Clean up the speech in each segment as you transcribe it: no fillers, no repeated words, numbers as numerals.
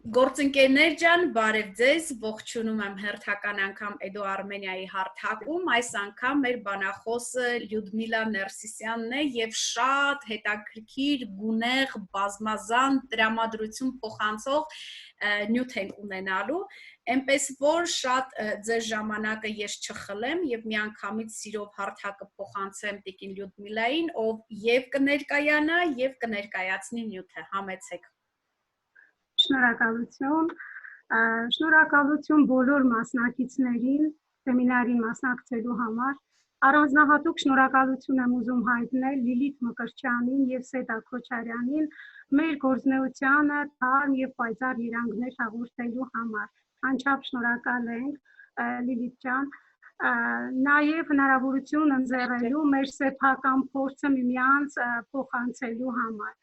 Գործընկերներ ջան, բարև ձեզ, ողջունում եմ հերթական անգամ Edo Armenia-ի հարթակում, այս անգամ մեր բանախոսը Լյուդմիլա Ներսիսյանն է եւ շատ հետաքրքիր, գունեղ, բազմազան տրամադրություն փոխանցող նյութ ենք ունենալու, այնպես որ շատ ձեր ժամանակը ես չխլեմ եւ միանգամից սիրով հարթակը փոխանցեմ Տիկին Լյուդմիլային, ով եւ կներկայանա եւ կներկայացնի նյութը, համեցեք։ Շնորհակալություն բոլոր մասնակիցներին սեմինարին մասնակցելու համար։ Առանձնահատուկ շնորհակալություն եմ ուզում հայտնել Լիլիթ Մկրտչյանին եւ Սեդա Քոչարյանին մեր գործունեությանը թարմ եւ պայծառ երանգներ հաղորդելու համար։ Անչափ շնորհակալ ենք Լիլիթ ջան։ Նաեւ հնարավորություն ընձեռելու մեր սեփական փորձը միմյանց փոխանցելու համար։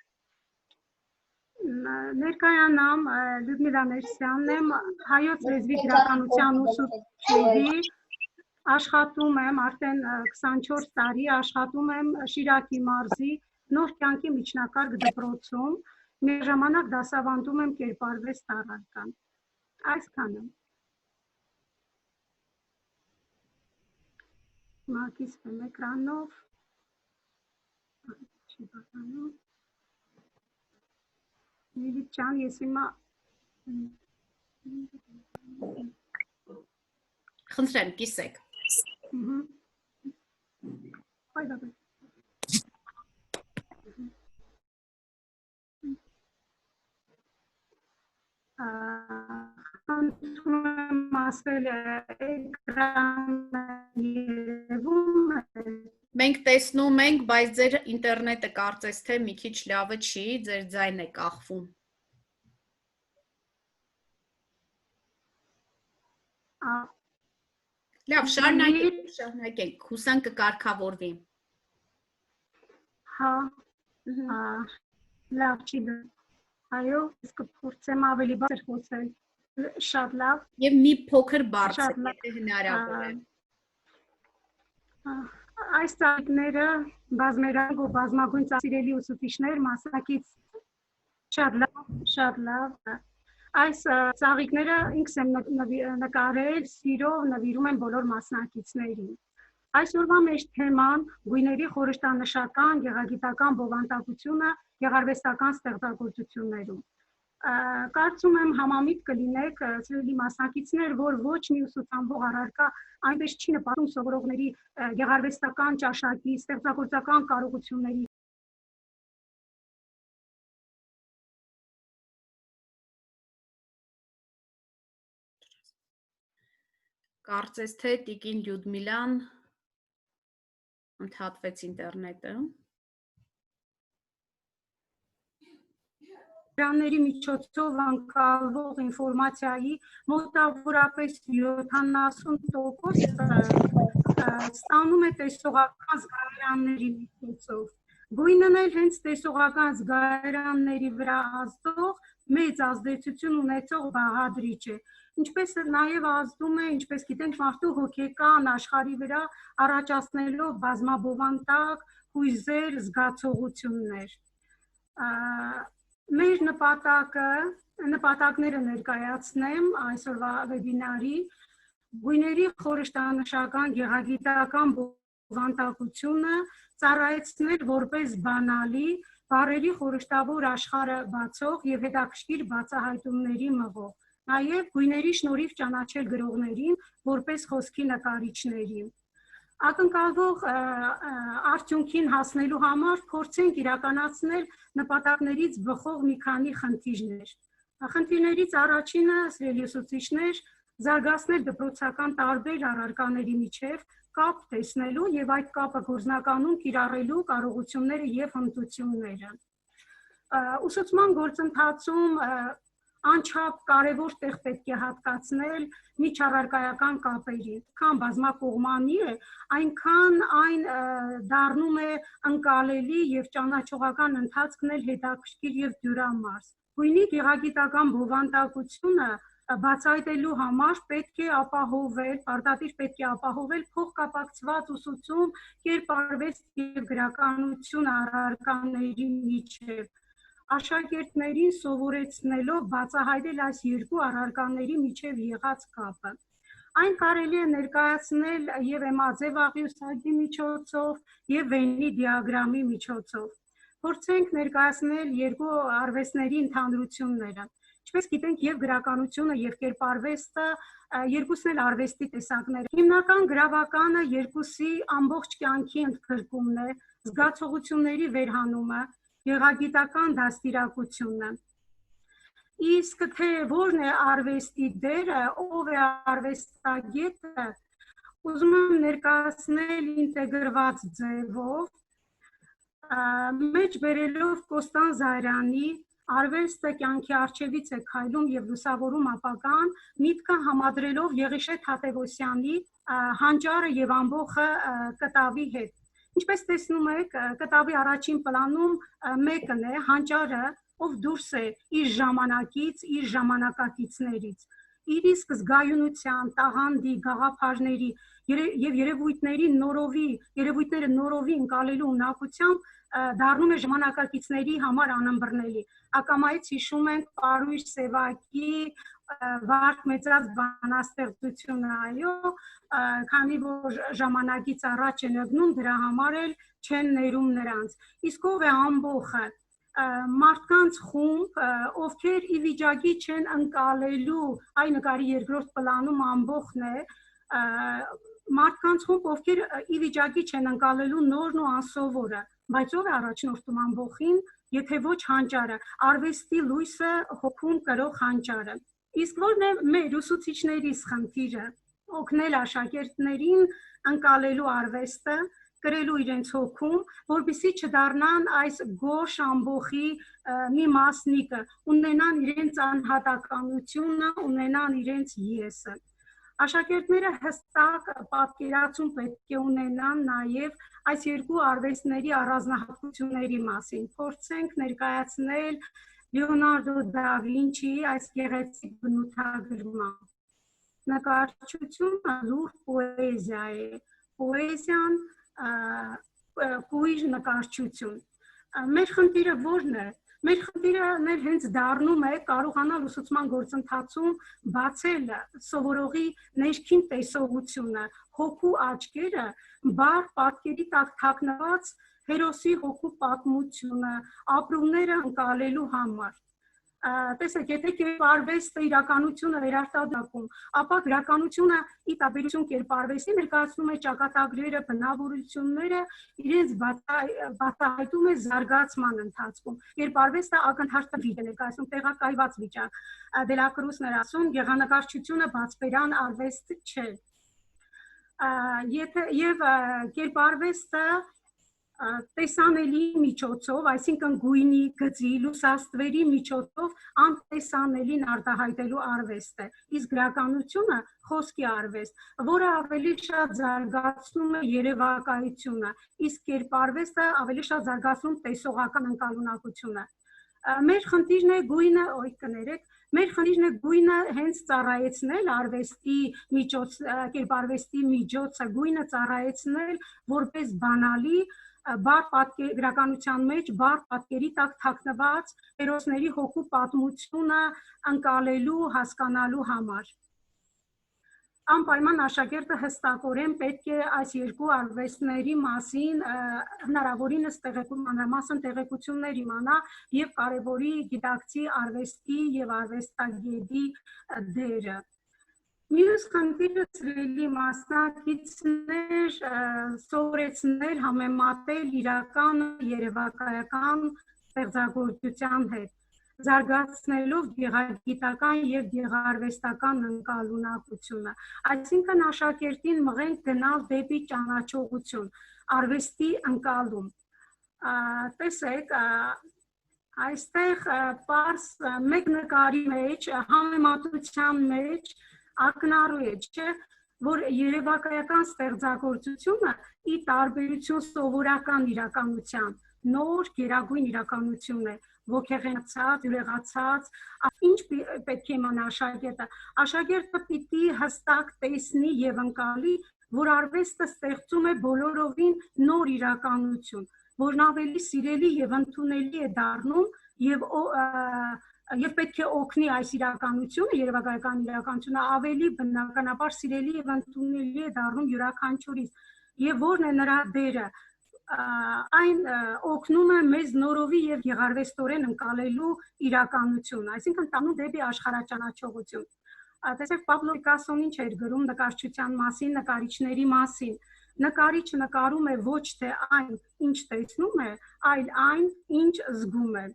Ներկայանամ Լյուդմիլա Ներսիսյանն եմ, հայոց լեզվի գրականության ուսուցչուհի, աշխատում եմ արդեն 24 տարի, աշխատում եմ Շիրակի մարզի Նոր կյանքի միջնակարգ դպրոցում, միաժամանակ դասավանդում եմ կերպարվեստի առարկան։ Այսքանը։ Մակիսվեմ էկրանով։ Չի բացանում։ Լիլիթ ջան, ես հիմա Խնդրեմ, կիսեք։ Խնդրում եմ ասել էկրանը երևում է։ Մենք տեսնում ենք, բայց ձեր ինտերնետը կարծես թե մի քիչ լավը չի, ձեր ձայնն է կախվում։ Լավ, շարունակենք, հուսանք կկարգավորվի։ Հա, լավ չի դա։ Այո, ես կփորձեմ ավելի բարձր խոսել։ Շատ լավ։ Եվ մի փոքր բարձր, եթե հնարավոր է։ Այս ծաղիկները բազմերանգ ու բազմագույն սիրելի ուսուցիչներ, մասնակից շատ լավ։ Այս ծաղիկները ինքս եմ նկարել, սիրով նվիրում եմ բոլոր մասնակիցներին։ Այսօրվա մեր թեման գույների խորհրդանշական գեղագիտական բովանդակությունը գեղարվեստական ստեղծագործություններում։ Կարծում եմ համամիտ կլինեք սիրելի մասնակիցներ, որ ոչ մի ուսուցանվող առարկա այնպես չի նպատում սովորողների գեղարվեստական ճաշակի, ստեղծագործական կարողությունների Կարծես թե Տիկին Լյուդմիլան ընդհատվեց ինտերնետը։ Դրաների միջոցով անկալվող ինֆորմացիայի մոտավորապես 70% ստանում է տեսողական զգայարանների միջոցով։ Գույնն էլ հենց տեսողական զգայարանների վրա ազդող մեծ ազդեցություն ունեցող բաղադրիչ է, ինչպես նաև ազդում է, ինչպես գիտենք, մարդու հոգեկան աշխարհի վրա առաջացնելով բազմաբովանդակ հույզեր, զգացողություններ։ Մեր նպատակները ներկայացնեմ այսօրվա վեբինարի գույների խորհրդանշական գեղագիտական բովանդակությունը ծառայեցնել որպես բանալի, բառերի խորհրդավոր աշխարհը բացող եւ հետաքրքիր բացահայտումների մղող, նաեւ գույների շնորհիվ ճանաչել գրողներին որպես խոսքի նկարիչների։ Ակնկալվող արդյունքին հասնելու համար փորձենք իրականացնել նպատակներից բխող մի քանի խնդիրներ։ Խնդիրներից առաջինը, սիրելի ուսուցիչներ, զարգացնել դպրոցական տարբեր առարկաների միջև կապ տեսնելու եւ այդ կապը գործնականում կիրառելու կարողությունները եւ հմտությունները։ Ուսուցման գործընթացում անչափ կարևոր տեղ պետք է հատկացնել միջառարկայական կապերի, քան բազմակողմանի է, այնքան այն դառնում է ընկալելի եւ ճանաչողական ընթացքն էլ հետաքրքիր եւ դյուրամարս։ Գույնի գեղագիտական բովանդակությունը բացահայտելու համար պետք է ապահովել, պարտադիր պետք է ապահովել փոխկապակցված ուսուցում, կերպարվեստ եւ գրականություն առարկաների միջև։ աշակերտներին սովորեցնելով բացահայտել այս երկու առարկաների միջև եղած կապը։ Այն կարելի է ներկայացնել եւ էմաձև աղյուսակի միջոցով եւ Վեննի դիագրամի միջոցով։ Փորձենք ներկայացնել երկու արվեստների ընդհանրությունները։ Ինչպես գիտենք, եւ գրականությունը եւ կերպարվեստը երկուսն էլ արվեստի տեսակներ են։ Հիմնական գրավականը երկուսի ամբողջ կյանքի ընդգրկումն է, զգացողությունների վերհանումը, գեղագիտական դաստիարակությունը։ Իսկ թե որն է արվեստի դերը, ով է արվեստագետը, ուզում եմ ներկայացնել ինտեգրված ձևով, մեջ բերելով Կոստան Զարյանի «Արվեստը կյանքի առջևից է քայլում եւ լուսավորում ապագան» միտքը համադրելով Եղիշե Թադևոսյանի «Հանճարը եւ ամբոխը» կտավի հետ։ Ինչպես տեսնում եք, կտավի առաջին պլանում մեկն է հանճարը, ով դուրս է իր ժամանակից, իր ժամանակակիցներից, իր իսկ զգայունության, տաղանդի, գաղափարների եւ երևույթները նորովի ընկալելու ունակությամբ դառնում է ժամանակակիցների համար անըմբռնելի։ Ակամայից հիշում ենք Պարույր Սևակի «Վարք մեծած բանաստեղծությունը», այո, քանի որ ժամանակից առաջ են ըգնում, դրա համար էլ չեն ներում նրանց։ Իսկ ով է ամբոխը։ Մարդկանց խումբ, ովքեր ի վիճակի չեն ընկալելու, այ նկարի երկրորդ պլանում ամբոխն է, մարդկանց խումբ, ովքեր ի վիճակի չեն ընկալելու նորն ու անսովորը, բայց ով է առաջնորդում ամբոխին, եթե ոչ հանճարը, արվեստի լույսը հոգում կրող հանճարը։ Իսկ որն է մեր ուսուցիչներիս խնդիրը, օգնել աշակերտներին ընկալելու արվեստը, կրելու իրենց հոգում, որպեսզի չդառնան այս գոշ ամբոխի մի մասնիկը, ունենան իրենց անհատականությունը, ունենան իրենց եսը։ Աշակերտները հստակ պատկերացում պետք է ունենան նաև այս երկու արվեստների առանձնահատկությունների մասին։ Փորձենք ներկայացնել Լեոնարդո դա Վինչիի այս գեղեցիկ բնութագրմամբ։ Նկարչությունը լուրջ պոեզիա է, պոեզիան կույր նկարչություն։ Մեր խնդիրը որն է։ Մեր խնդիրն էլ հենց դառնում է կարողանալ ուսուցման գործընթացում բացել սովորողի ներքին տեսողությունը, հոգու աչքերը, բար պատկերի տակ թաքնված հերոսի հոգու պատմությունը, ապրումները ընկալելու համար։ Տեսեք, եթե կերպարվեստը իրականությունը վերարտադրում, ապա գրականությունը ի տարբերություն կերպարվեստի ներկայացնում է ճակատագրերը, բնավորությունները, իրենց բացահայտում է զարգացման ընթացքում։ Կերպարվեստը ակնթարթ վիճ է ներկայացնում, տեղակայված վիճակ։ Դելակրուսն էր ասում, գեղանկարչությունը բացպերան արվեստ չէ։ Եվ կերպարվեստը տեսանելի միջոցով, այսինքն գույնի, գծի, լուսաստվերի միջոցով անտեսանելին արտահայտելու արվեստ է։ Իսկ գրականությունը խոսքի արվեստ, որը ավելի շատ զարգացնում է երևակայությունը, իսկ կերպարվեստը ավելի շատ զարգացնում տեսողական ընկալունակությունը։ Մեր խնդիրն է գույնը, կներեք, մեր խնդիրն է գույնը հենց ծառայեցնել արվեստի միջոց, կերպարվեստի միջոցը, գույնը ծառայեցնել որպես բանալի, գրականության մեջ բար պատկերի տակ թաքնված հերոսների հոգու պատմությունը ընկալելու, հասկանալու համար։ Անպայման աշակերտը հստակորեն պետք է այս երկու արվեստների մասին հնարավորինս մանրամասն տեղեկություններ իմանա եւ կարեւորի գիտակցի արվեստի եւ արվեստագետի դերը։ Մյուս խնդիրը սիրելի մասնակիցներ սովորեցնել համեմատել իրական երևակայական ստեղծագործության հետ, զարգացնելով գեղագիտական եւ գեղարվեստական ընկալունակությունը։ Այսինքն աշակերտին մղենք գնալ դեպի ճանաչողություն, արվեստի ընկալում։ Տեսեք, այստեղ պարզ մեկ նկարի մեջ, համեմատության մեջ ակնառու է, չէ, որ երևակայական ստեղծագործությունը ի տարբերություն սովորական իրականության նոր գերագույն իրականություն է, ոգեղենացած, յուրեղացած, ինչ պետք է իմանա աշակերտը։ Աշակերտը պիտի հստակ տեսնի եւ ընկալի, որ արվեստը ստեղծում է բոլորովին նոր իրականություն, որն ավելի սիրելի եւ ընդունելի է դառնում եւ պետք է օգնի այս իրականությունը, երևակայական իրականությունը ավելի բնականաբար սիրելի եւ ընդունելի է դառնում յուրաքանչյուրից, եւ որն է նրա դերը, այն օգնում է մեզ նորովի եւ գեղարվեստորեն ընկալելու իրականություն, այսինքն տանում դեպի աշխարհաճանաչողություն։ Տեսեք, Պաբլո Պիկասոն ինչ էր գրում նկարչության մասին, նկարիչների մասին։ Նկարիչը նկարում է ոչ թե այն, ինչ տեսնում է, այլ այն, ինչ զգում է։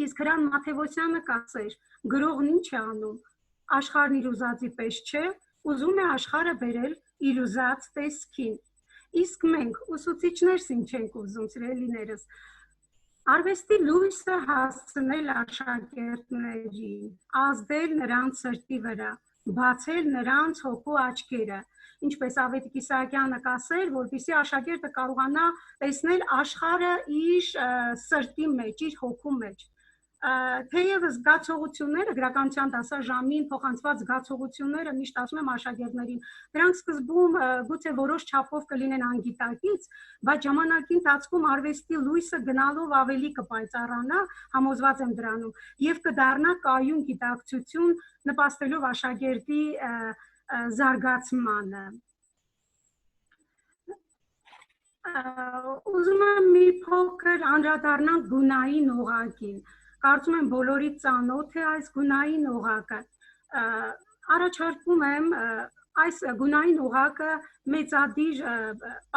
Իսկ Հրան Մաթևոսյանը կասեր, գրողն ինչ է անում, աշխարհն իր ուզածի պես չէ, ուզում է աշխարհը բերել իր ուզած տեսքին։ Իսկ մենք ուսուցիչներս ինչ ենք ուզում, սիրելիներս, արվեստի լույսը հասցնել աշակերտներին, ազդել նրանց սրտի վրա, բացել նրանց հոգու աչքերը, ինչպես Ավետիք Իսահակյանը կասեր, որպեսզի աշակերտը կարողանա տեսնել աշխարհը իր սրտի մեջ, իր հոգու մեջ։ Թեև զգացողությունները, գրականության դասաժամին փոխանցված զգացողությունները միշտ ասում եմ աշակերտներին, դրանք սկզբում գուցե որոշ չափով կլինեն անգիտակից, բայց ժամանակի ընթացքում արվեստի լույսը գնալով ավելի կպայծառանա, համոզված եմ դրանում, եւ կդառնա կայուն գիտակցություն, նպաստելով աշակերտի զարգացմանը։ Ուզում եմ մի փոքր անդրադառնալ գունային օղակին։ Կարծում եմ բոլորիդ ծանոթ է այս գունային օղակը։ Առաջարկում եմ այս գունային օղակը մեծադիր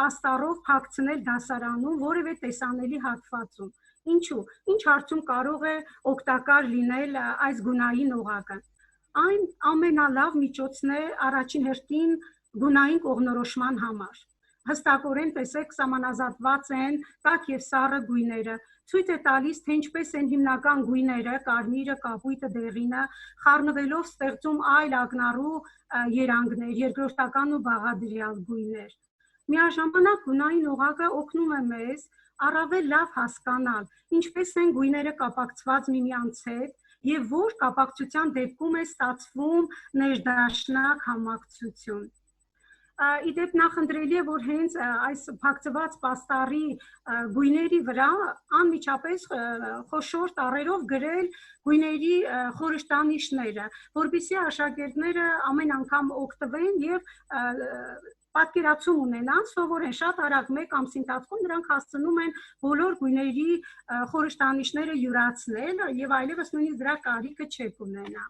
պաստառով փակցնել դասարանում որևէ տեսանելի հատվածում։ Ինչու՞։ Ինչ հարցում կարող է օգտակար լինել այս գունային օղակը։ Այն ամենալավ միջոցն է առաջին հերթին գունային կողմնորոշման համար։ Հստակորեն տեսեք սահմանազատված են տաք եւ սառը գույները, ցույց է տալիս, թե ինչպես են հիմնական գույները, կարմիրը, կապույտը, դեղինը, խառնվելով ստեղծում այլ ակնառու երանգներ, երկրորդական ու բաղադրյալ գույներ։ Միաժամանակ գունային օղակը օգնում է մեզ առավել լավ հասկանալ, ինչպես են գույները կապակցված միմյանց հետ եւ որ կապակցության դեպքում է ստացվում ներդաշնակ համակցություն։ Իդեպ նախընտրելի է, որ հենց այս փակցված պաստառի գույների վրա անմիջապես խոշոր տառերով գրել գույների խորհրդանիշները, որպեսզի աշակերտները ամեն անգամ օգտվեն եւ պատկերացում ունենան, սովորեն շատ արագ մեկ ամսի ընթացքում նրանք հասցնում են բոլոր գույների խորհրդանիշները յուրացնել եւ այլևս նույնիսկ դրա կարիքը չեք ունենա։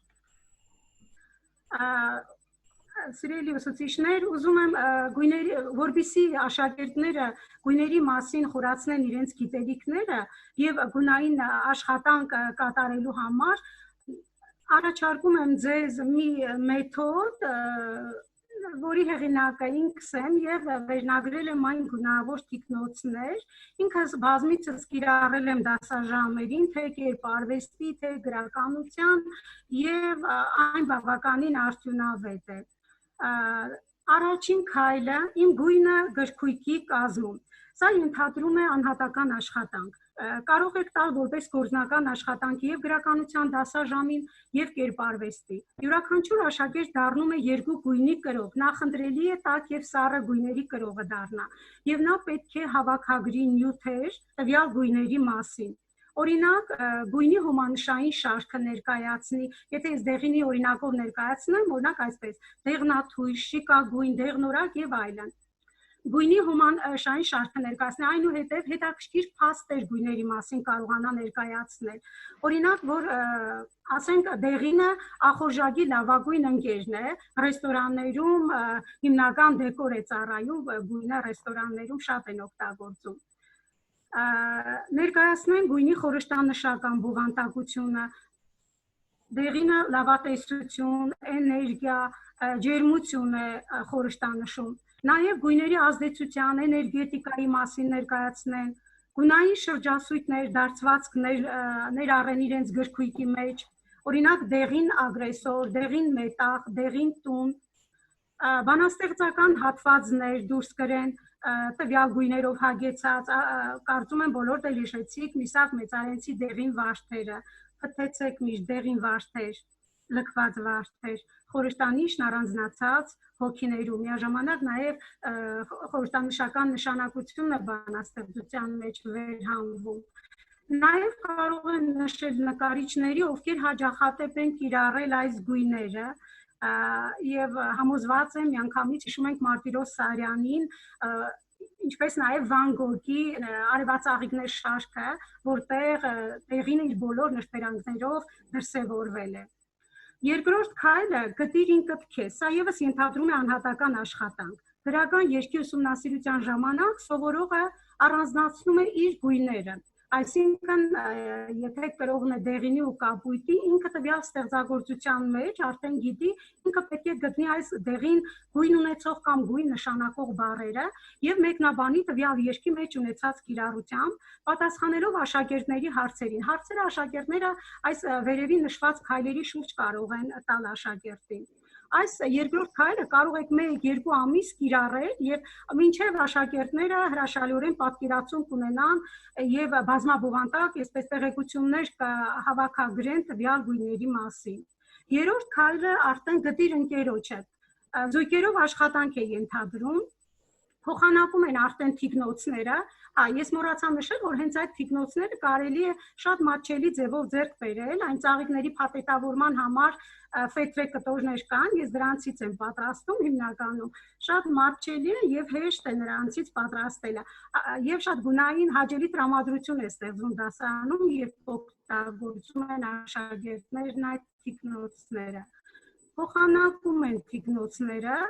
Սիրելի ուսուցիչներ, ուզում եմ որպեսզի աշակերտները գույների մասին խորացնեն իրենց գիտելիքները եւ գունային աշխատանք կատարելու համար առաջարկում եմ ձեզ մի մեթոդ, որի հեղինակը ինքս եմ եւ վերնագրել եմ այն գունավոր թիկնոցներ, ինքս բազմիցս կիրառել եմ դասաժամերին, թե կերպարվեստի, թե գրականության եւ այն բավականին արդյունավետ է։ Առաջին քայլը իմ գույնը գրքույկի կազմում։ Սա ենթադրում է անհատական աշխատանք։ Կարող եք տալ որպես գործնական աշխատանք եւ գրականության դասաժամին եւ կերպարվեստի։ Յուրաքանչյուր աշակերտ դառնում է երկու գույնի կրող, նախընտրելի է տաք եւ սառը գույների կրողը դառնա։ Եվ նա պետք է հավաքագրի նյութեր տվյալ գույների մասին։ Օրինակ, գույնի հոմանշային շարքը ներկայացնի, եթե ես դեղինի օրինակով ներկայացնեմ, օրինակ այսպես, դեղնաթույր, շիկագույն, դեղնորակ եւ այլն։ Գույնի հոմանշային շարքը ներկայացնի, այնուհետև հետաքրքիր փաստեր գույների մասին կարողանա ներկայացնել։ Օրինակ, որ ասենք դեղինը ախորժակի լավագույն ընկերն է, ռեստորաններում հիմնական դեկոր է ծառայում, գույնը ռեստորաններում շատ են օգտագործում։ Ներկայացնեն գույնի խորհրդանշական բովանդակությունը, դեղինը լավատեսություն, էներգիա, ջերմություն է խորհրդանշում, նաև գույների ազդեցության, էներգետիկայի մասին ներկայացնեն, գունային շրջասույթներ, դարձվածքներ ներառեն իրենց գրքույկի մեջ, օրինակ դեղին ագրեսոր, դեղին մետաղ, դեղին տուն, բանաստեղծական հատվածներ դուրս գրեն, տվյալ գույներով հագեցած, կարծում եմ բոլոր դել հիշեցիք Միսակ Մեծարենցի դեղին վարդերը, փթեցեք միշտ դեղին վարդեր, լքված վարդեր, խորհրդանիշն առանձնացած հոգիներում, միաժամանակ նաև խորհրդանշական նշանակությունը բանաստեղծության մեջ վերհանվում։ Նաև կարող են նշել նկարիչների, ովքեր հաճախատեպ են կիրառել այս գույները, եւ համոզված եմ միանգամից հիշում ենք Մարտիրոս Սարյանին, ինչպես նաև Վան Գոգի արևածաղիկներ շարքը, որտեղ տեղին իր բոլոր նշտերանքներով դրսևորվել է։ Երկրորդ քայլը գտիր ինքդ քեզ, սա եւս ենթադրում է անհատական աշխատանք։ Գրական երգի ուսումնասիրության ժամանակ սովորողը առանձնացնում է իր գույները, այսինքն եթե կրողն է դեղինի ու կապույտի, ինքը տվյալ ստեղծագործության մեջ արդեն գիտի, ինքը պետք է գտնի այս դեղին գույն ունեցող կամ գույն նշանակող բառերը եւ մեկնաբանի տվյալ երգի մեջ ունեցած կիրառությամբ, պատասխանելով աշակերտների հարցերին։ Հարցերը աշակերտները այս վերևի նշված քայլերի շուրջ կարող են տալ աշակերտին։ Այս երկրորդ քայլը կարող եք 1-2 ամիս կիրառել եւ մինչեւ աշակերտները հրաշալիորեն պատկերացում կունենան եւ բազմաբովանդակ, այսպես տեղեկություններ հավաքագրեն տվյալ գույների մասին։ Երրորդ քայլը արդեն գտիր ընկերոջը։ Զույգերով աշխատանք է ենթադրում, փոխանակում են արդեն թիկնոցները, ես մոռացա նշել, որ հենց այդ թիկնոցները կարելի է շատ մատչելի ձևով ձեռք բերել, այն ծաղիկների փաթեթավորման համար ֆետրե կտորներ կան, ես դրանցից եմ պատրաստում հիմնականում, շատ մատչելի է եւ հեշտ է նրանցից պատրաստելը, եւ շատ գունային հաճելի տրամադրություն է ստեղծում դասարանում, երբ օգտագործում են աշակերտներն այդ թիկնոցները։ Փոխանակում են թիկնոցները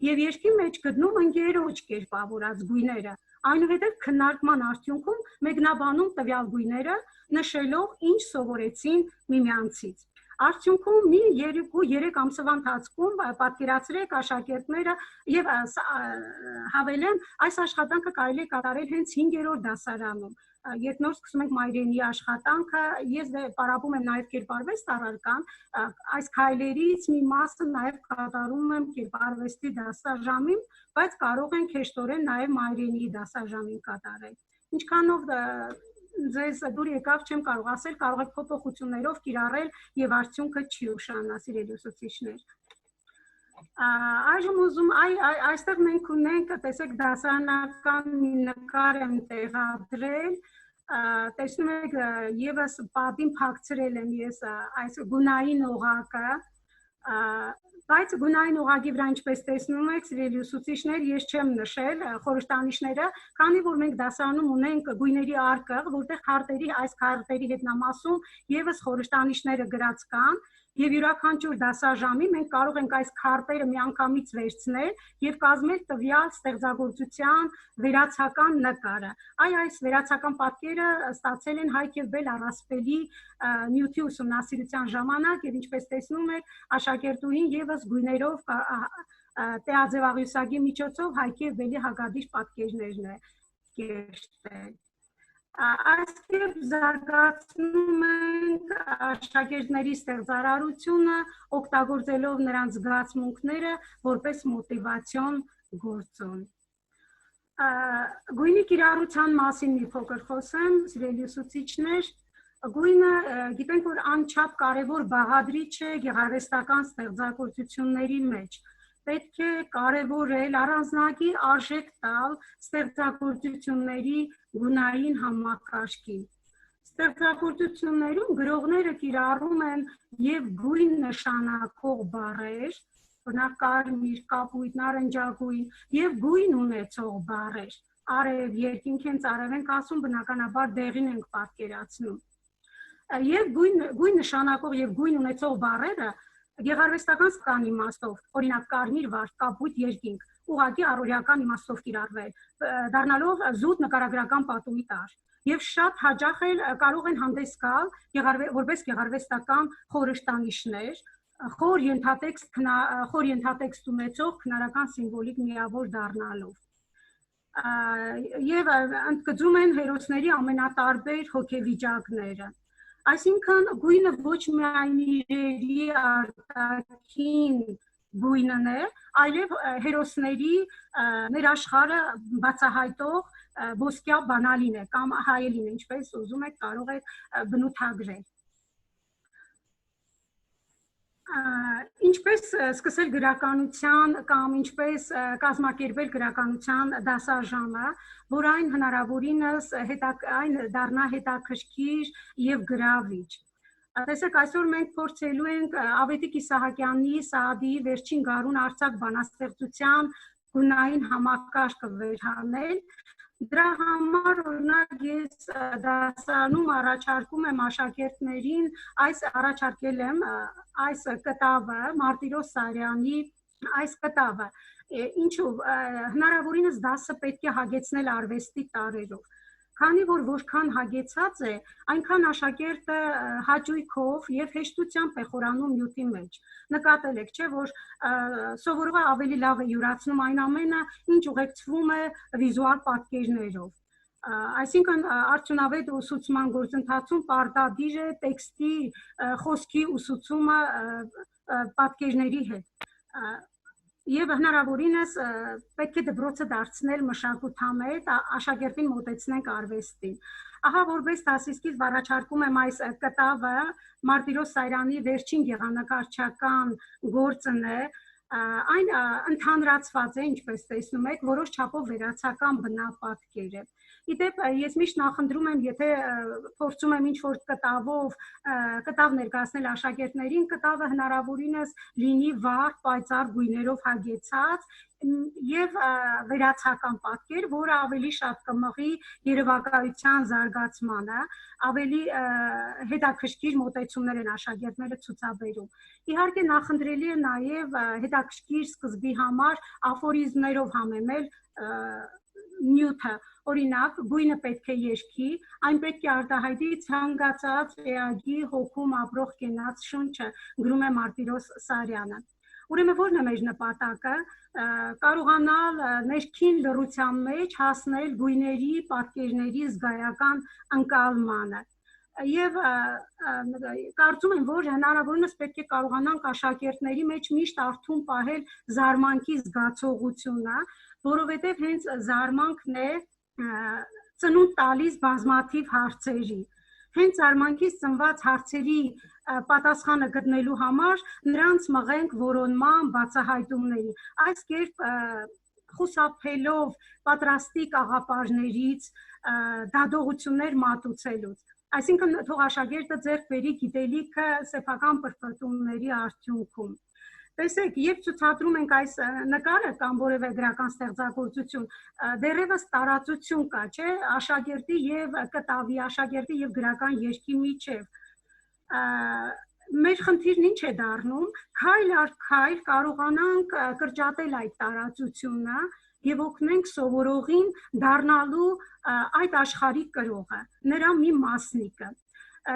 եւ երգի մեջ գտնում ընկերոջ կերպավորած գույները, այնուհետև քննարկման արդյունքում մեկնաբանում տվյալ գույները, նշելով ինչ սովորեցին միմյանցից։ Արդյունքում մի 2-3 ամսվա ընթացքում պատկերացրեք աշակերտները եւ հավելեմ, այս աշխատանքը կարելի է կատարել հենց 5-րդ դասարանում։ Երբ նոր սկսում ենք մայրենի աշխատանքը, ես պարապում եմ նաև կերպարվեստ առարկան, այս քայլերից մի մասը նաև կատարում եմ կերպարվեստի դասաժամին, բայց կարող ենք հեշտորեն նաև մայրենի դասաժամին կատարել։ Ինչքանով ձեզ դուր եկավ չեմ կարող ասել, կարող եք փոփոխություններով կիրառել եւ արդյունքը չի ուշանա, սիրելի ուսուցիչներ։ Այժմ ուզում այստեղ մենք ունենք, տեսեք, դասարանական մի նկար եմ տեղադրել, տեսնում եք եւս պատին փակցրել եմ ես այս գունային օղակը, բայց գունային օղակի վրա ինչպես տեսնում եք, սիրելի ուսուցիչներ, ես չեմ նշել խորհրդանիշները, քանի որ մենք դասարանում ունենք գույների արկղ, որտեղ քարտերի այս քարտերի հետնամասում եւս խորհրդանիշները գրած կան, եւ յուրաքանչյուր դասաժամի մենք կարող ենք այս քարտերը միանգամից վերցնել եւ կազմել տվյալ ստեղծագործության վերացական նկարը։ Այս վերացական պատկերը ստացել են Հայկ եւ Բել առասպելի նյութի ուսումնասիրության ժամանակ եւ ինչպես տեսնում եք, աշակերտուհին եւս գույներով տեաձևաղյուսակի միջոցով Հայկ եւ Բելի հագադիր պատկերներն է կերտել։ Այսպես զարգացնում ենք աշակերտների ստեղծարարությունը, օգտագործելով նրանց զգացմունքները որպես մոտիվացիոն գործոն։ Գույնի կիրառության մասին մի փոքր խոսեմ, սիրելի ուսուցիչներ, գույնը գիտենք, որ անչափ կարևոր բաղադրիչ է գեղարվեստական ստեղծագործությունների մեջ։ Պետք է կարևորել, առանձնակի արժեք տալ ստեղծագործությունների գունային համակարգին։ Ստեղծագործություններում գրողները կիրառում են եւ գույն նշանակող բառեր, օրինակ կարմիր, կապույտ, նարնջագույն եւ գույն ունեցող բառեր։ Արև, երկինք են արև ենք ասում, բնականաբար դեղին ենք պատկերացնում։ Եվ գույն նշանակող եւ գույն ունեցող բառերը գեղարվեստական սկան իմաստով, օրինակ կարմիր վարդ, կապույտ, երկինք, ուղղակի առօրյական իմաստով կիրառվել, դառնալով զուտ նկարագրական պատումի տար։ Եվ շատ հաճախ կարող են հանդես գալ որպես գեղարվեստական խորհրդանիշներ, խոր ենթատեքստ ունեցող քնարական սիմվոլիկ միավոր դառնալով։ Եվ ընդգծում են հերոսների ամենատարբեր հոգեվիճակները։ Այսինքն գույնը ոչ միայն իրերի արտաքին գույնն է, այլև հերոսների ներաշխարհը բացահայտող ոսկյա բանալին է կամ հայելին է, ինչպես ուզում եք կարող եք բնութագրել։ ինչպես սկսել գրականության կամ ինչպես կազմակերպել գրականության դասաժամը, որ այն հնարավորինս այն դառնա հետաքրքիր եւ գրավիչ։ Տեսեք, այսօր մենք փորձելու ենք Ավետիք Իսահակյանի Սաադիի վերջին գարուն Արցախ բանաստեղծության գունային համակարգը վերհանել։ Դրա համար օրինակ ես դասարանում առաջարկում եմ աշակերտներին առաջարկել եմ այս կտավը Մարտիրոս Սարյանի այս կտավը ինչու հնարավորինս դասը պետք է հագեցնել արվեստի տարրերով քանի որ որքան հագեցած է այնքան աշակերտը հաճույքով եւ հեշտությամբ է խորանում նյութի մեջ նկատել եք չէ որ սովորողը ավելի լավ է յուրացնում այն ամենը ինչ ուղեկցվում է վիզուալ պատկերներով այսինքն արդյունավետ ուսուցման գործընթացում պարտադիր է տեքստի խոսքի ուսուցումը պատկերների հետ Եվ հնարավորինս պետք է դպրոցը դարձնել մշակութամետ, աշակերտին մոտեցնենք արվեստին։ Ահա որպես դասիսկիզբ առաջարկում եմ այս կտավը Մարտիրոս Սարյանի վերջին գեղանկարչական գործն է, այն ընդհանրացված է, ինչպես տեսնում եք, որոշ չափով վերացական բնապատկեր է։ Իդեպ ես միշտ նախընտրում եմ, եթե փորձում եմ ինչ-որ կտավ ներկայացնել աշակերտներին, կտավը հնարավորինս լինի վառ, պայծառ գույներով հագեցած եւ վերացական պատկեր, որը ավելի շատ կմղի երևակայության զարգացմանը, ավելի հետաքրքիր մոտեցումներ են աշակերտները ցուցաբերում։ Իհարկե նախընտրելի է նաեւ հետաքրքիր սկզբի համար աֆորիզմներով համեմել նյութը Օրինակ, գույնը պետք է երգի, այն պետք է արտահայտի ցանկացած էակի հոգում ապրող կենաց շունչը, գրում է Մարտիրոս Սարյանը։ Ուրեմն ո՞րն է մեր նպատակը, կարողանալ ներքին լռության մեջ հասնել գույների, պատկերների զգայական ընկալմանը։ Եվ կարծում եմ, որ հնարավորինս պետք է կարողանանք աշակերտների մեջ միշտ արթուն պահել զարմանքի զգացողությունը, որովհետև հենց զարմանքն է ծնունդ տալիս բազմաթիվ հարցերի։ Հենց զարմանքից ծնված հարցերի պատասխանը գտնելու համար նրանց մղենք որոնման բացահայտումների։ Այս կերպ խուսափելով պատրաստի կաղապարներից, դադողություններ մատուցելուց։ Այսինքն թող աշակերտը ձեռք բերի գիտելիքը սեփական պրպտումների արդյունքում։ Տեսեք, երբ ցուցադրում ենք այս նկարը կամ որևէ գրական ստեղծագործություն, դեռևս տարածություն կա, չէ, աշակերտի եւ կտավի, աշակերտի եւ գրական երգի միջեւ։ Մեր խնդիրն ինչ է դառնում, քայլ առ քայլ կարողանանք կրճատել այդ տարածությունը եւ օգնենք սովորողին դառնալու այդ աշխարհի կրողը, նրա մի մասնիկը։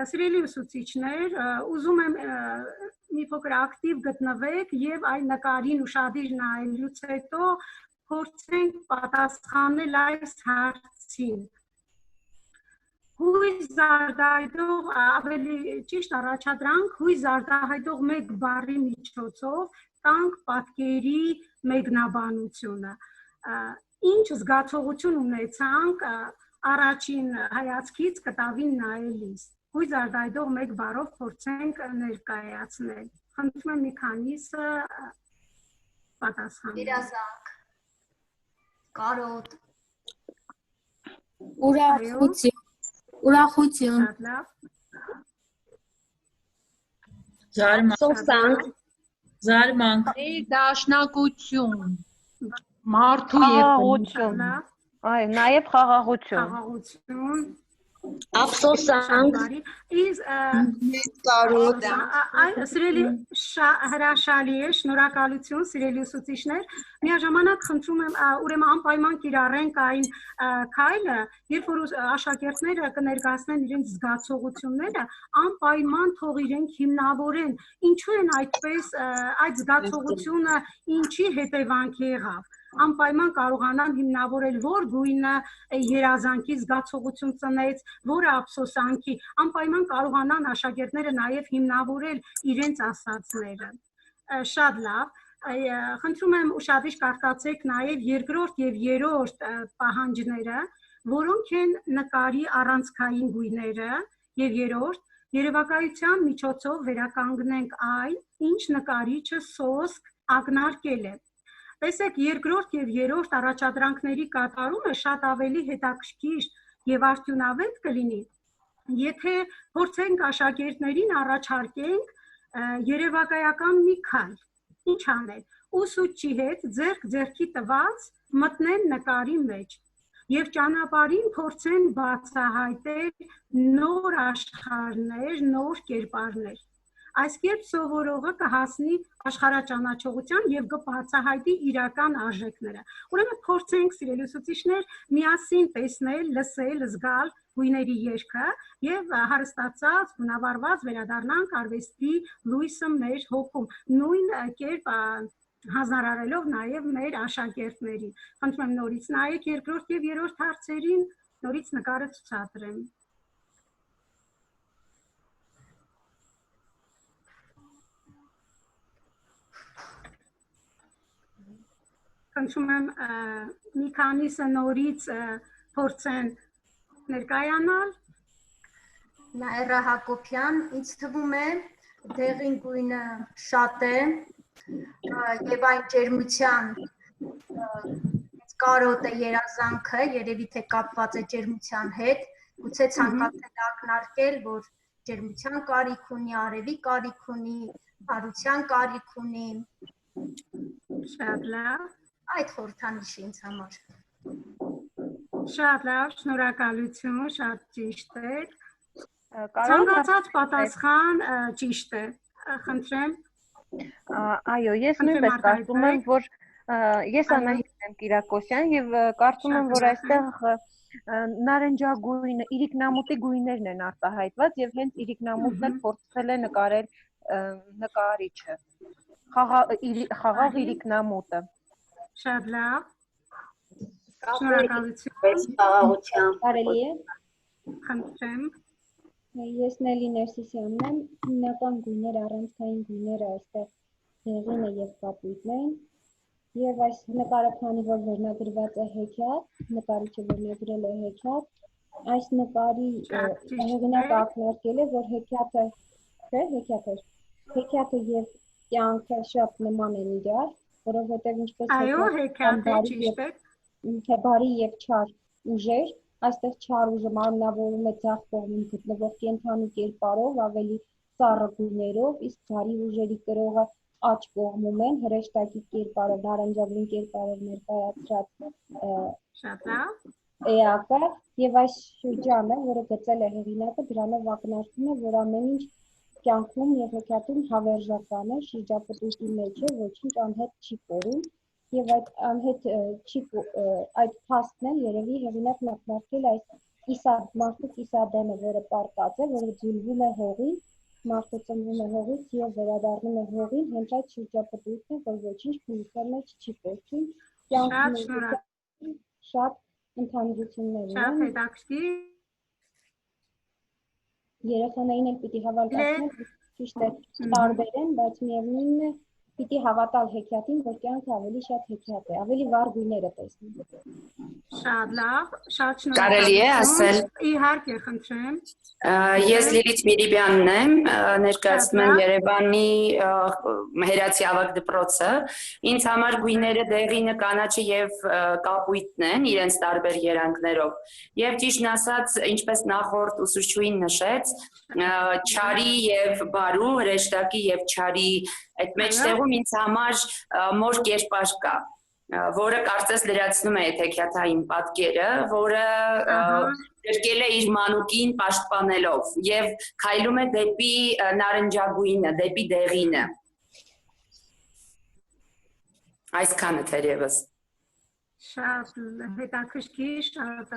Սիրելի ուսուցիչներ, ուզում եմ մի փոքր ակտիվ գտնվեք եւ այն նկարին ուշադիր նայելուց հետո փորձենք պատասխանել այս հարցին։ Հույզ արտահայտող ավելի ճիշտ առաջադրանք հույզ արտահայտող մեկ բառի միջոցով տանք պատկերի մեկնաբանությունը։ Ինչ զգացողություն ունեցանք առաջին հայացքից կտավին նայելիս։ Հույզ արտահայտող մեկ բառով փորձենք ներկայացնել։ Խնդրում եմ մի քանիսը պատասխանել։ Երազանք, կարոտ, ուրախություն, զարմանք, դաշնակություն, մարդու խաղաղություն, նաև խաղաղություն, ափսոսանք, կարոտ, սիրելի հրաշալի է, շնորհակալություն, սիրելի ուսուցիչներ, միաժամանակ խնդրում եմ, ուրեմն անպայման կիրառենք այն քայլը, երբ որ աշակերտները կներկայացնեն իրենց զգացողությունները, անպայման թող իրենք հիմնավորեն, ինչու են այդպես այդ զգացողությունը ինչի հետևանք եղավ։ Անպայման կարողանան հիմնավորել որ գույնը երազանքի զգացողություն ծնեց, որը ափսոսանքի, անպայման կարողանան աշակերտները նաև հիմնավորել իրենց ասածները։ Շատ լավ, խնդրում եմ ուշադիր կարգացեք նաև երկրորդ եւ երրորդ պահանջները, որոնք են նկարի առանցքային գույները եւ երրորդ Երևակայության միջոցով վերականգնենք այն, ինչ նկարիչը սոսկ ակնարկել է։ Տեսեք, երկրորդ եւ երրորդ առաջադրանքների կատարումը շատ ավելի հետաքրքիր եւ արդյունավետ կլինի, եթե փորձենք աշակերտներին առաջարկենք երևակայական մի քայլ, ինչ անել, ուսուցչի հետ ձեռք ձեռքի տված մտնել նկարի մեջ եւ ճանապարհին փորձեն բացահայտել նոր աշխարհներ, նոր կերպարներ։ Այսքերպ սովորողը կհասնի աշխարհաճանաչողության եւ կբացահայտի իրական արժեքները։ Ուրեմն փորձենք, սիրելի ուսուցիչներ, միասին տեսնել, լսել, զգալ գույների երգը եւ հարստացած, գունավարված վերադառնանք արվեստի լույսը մեր հոգում։ Նույն կերպ հանձնարարելով նաև մեր աշակերտներին։ Խնդրում եմ նորից նայեք երկրորդ եւ երրորդ հարցերին, նորից նկարը ցուցադրեմ։ Խնդրում եմ մի քանիսը նորից փորձեն ներկայանալ։ Նաիրա Հակոբյան, ինձ թվում է դեղին գույնը շատ է եւ այն ջերմության կարոտ է երազանքը, երևի թե կապված է ջերմության հետ, գուցե ցանկացել ակնարկել, որ ջերմության կարիք ունի, արևի կարիք ունի, բարության կարիք ունի։ Շատ լավ։ Այդ խորհրդանիշը ինձ համար։ Շատ լավ, շնորհակալություն, շատ ճիշտ է։ Ցանկացած պատասխան ճիշտ է։ Խնդրեմ։ Այո, ես նույնպես կարծում եմ, որ ես Անահիտ եմ Կիրակոսյան եւ կարծում եմ, որ այստեղ նարնջագույն, իրիկնամուտի գույներն են արտահայտված եւ հենց իրիկնամուտն էլ փորձել է նկարել նկարիչը։ Խաղաղ իրիկնամուտը։ Շատ լավ։ Շնորհակալություն։ Կարելի է։ Խնդրեմ։ Ես Նելի Ներսիսյանն եմ, հիմնական գույներ, առանցքային գույները այստեղ դեղինը եւ կապույտն են, եւ այս նկարը քանի որ վերնագրված է հեքիաթ, նկարիչը վերնագրել է հեքիաթ, այս նկարի հեղինակը ակնարկել է, որ հեքիաթը, չէ, հեքիաթը եւ կյանքը շատ նման են իրար, որովհետեւ ինչպես այո, հեքիաթը ճիշտ է, բարի եւ չար ուժեր, այստեղ չար ուժը մարմնավորում է ձախ կողմում գտնվող կենդանի կերպարով, ավելի սառը գույներով, իսկ բարի ուժերի կրողը աջ կողմում են, հրեշտակի կերպարով, նարնջագույն կերպարով ներկայացրած շատ լավ էակը եւ այս շրջանը, որը գծել է հեղինակը, դրանով ակնարկում է, որ ամեն ինչ կյանքում եւ հեքիաթում հավերժական է, շրջապտույտի մեջ է, ոչինչ անհետ չի կորում եւ այդ անհետ չի այդ փաստն է երևի հեղինակն ակնարկել այս մարդու կիսադեմը, որը պարտած է, որը ձուլվում է հողին, մարդը ծնվում է հողից եւ վերադառնում է հողին, հենց այդ շրջապտույտն է, որ ոչինչ փիլիսի մեջ չի կորչում, կյանքում շատ ընդհանրություններ ունեն։ Շատ հետաքրքիր։ Երեխաներին էլ պիտի հավատացնել, ճիշտ է, տարբեր են, բայց միևնույնն է պիտի հավատալ հեքիաթին, որ կյանքը ավելի շատ հեքիաթ է, ավելի վառ գույները տեսնում։ Շատ լավ, շատ շնորհակալություն։ Կարելի է ասել։ Իհարկե, խնդրեմ։ Ես Լիլիթ Միրիբյանն եմ, ներկայացնում եմ Երևանի Հերացի ավագ դպրոցը։ Ինձ համար գույները դեղինը, կանաչը եւ կապույտն են իրենց տարբեր երանգներով։ Եվ ճիշտն ասած, ինչպես նախորդ ուսուցչուհին նշեց, չարի եւ բարու, հրեշտակի եւ չարի այդ մեջտեղում ինձ համար մոր կերպար կա, որը կարծես լրացնում է այդ հեքիաթային պատկերը, որը գրկել է իր մանուկին պաշտպանելով եւ քայլում է դեպի նարնջագույնը, դեպի դեղինը։ Այսքանը թերևս։ Շատ հետաքրքիր, շատ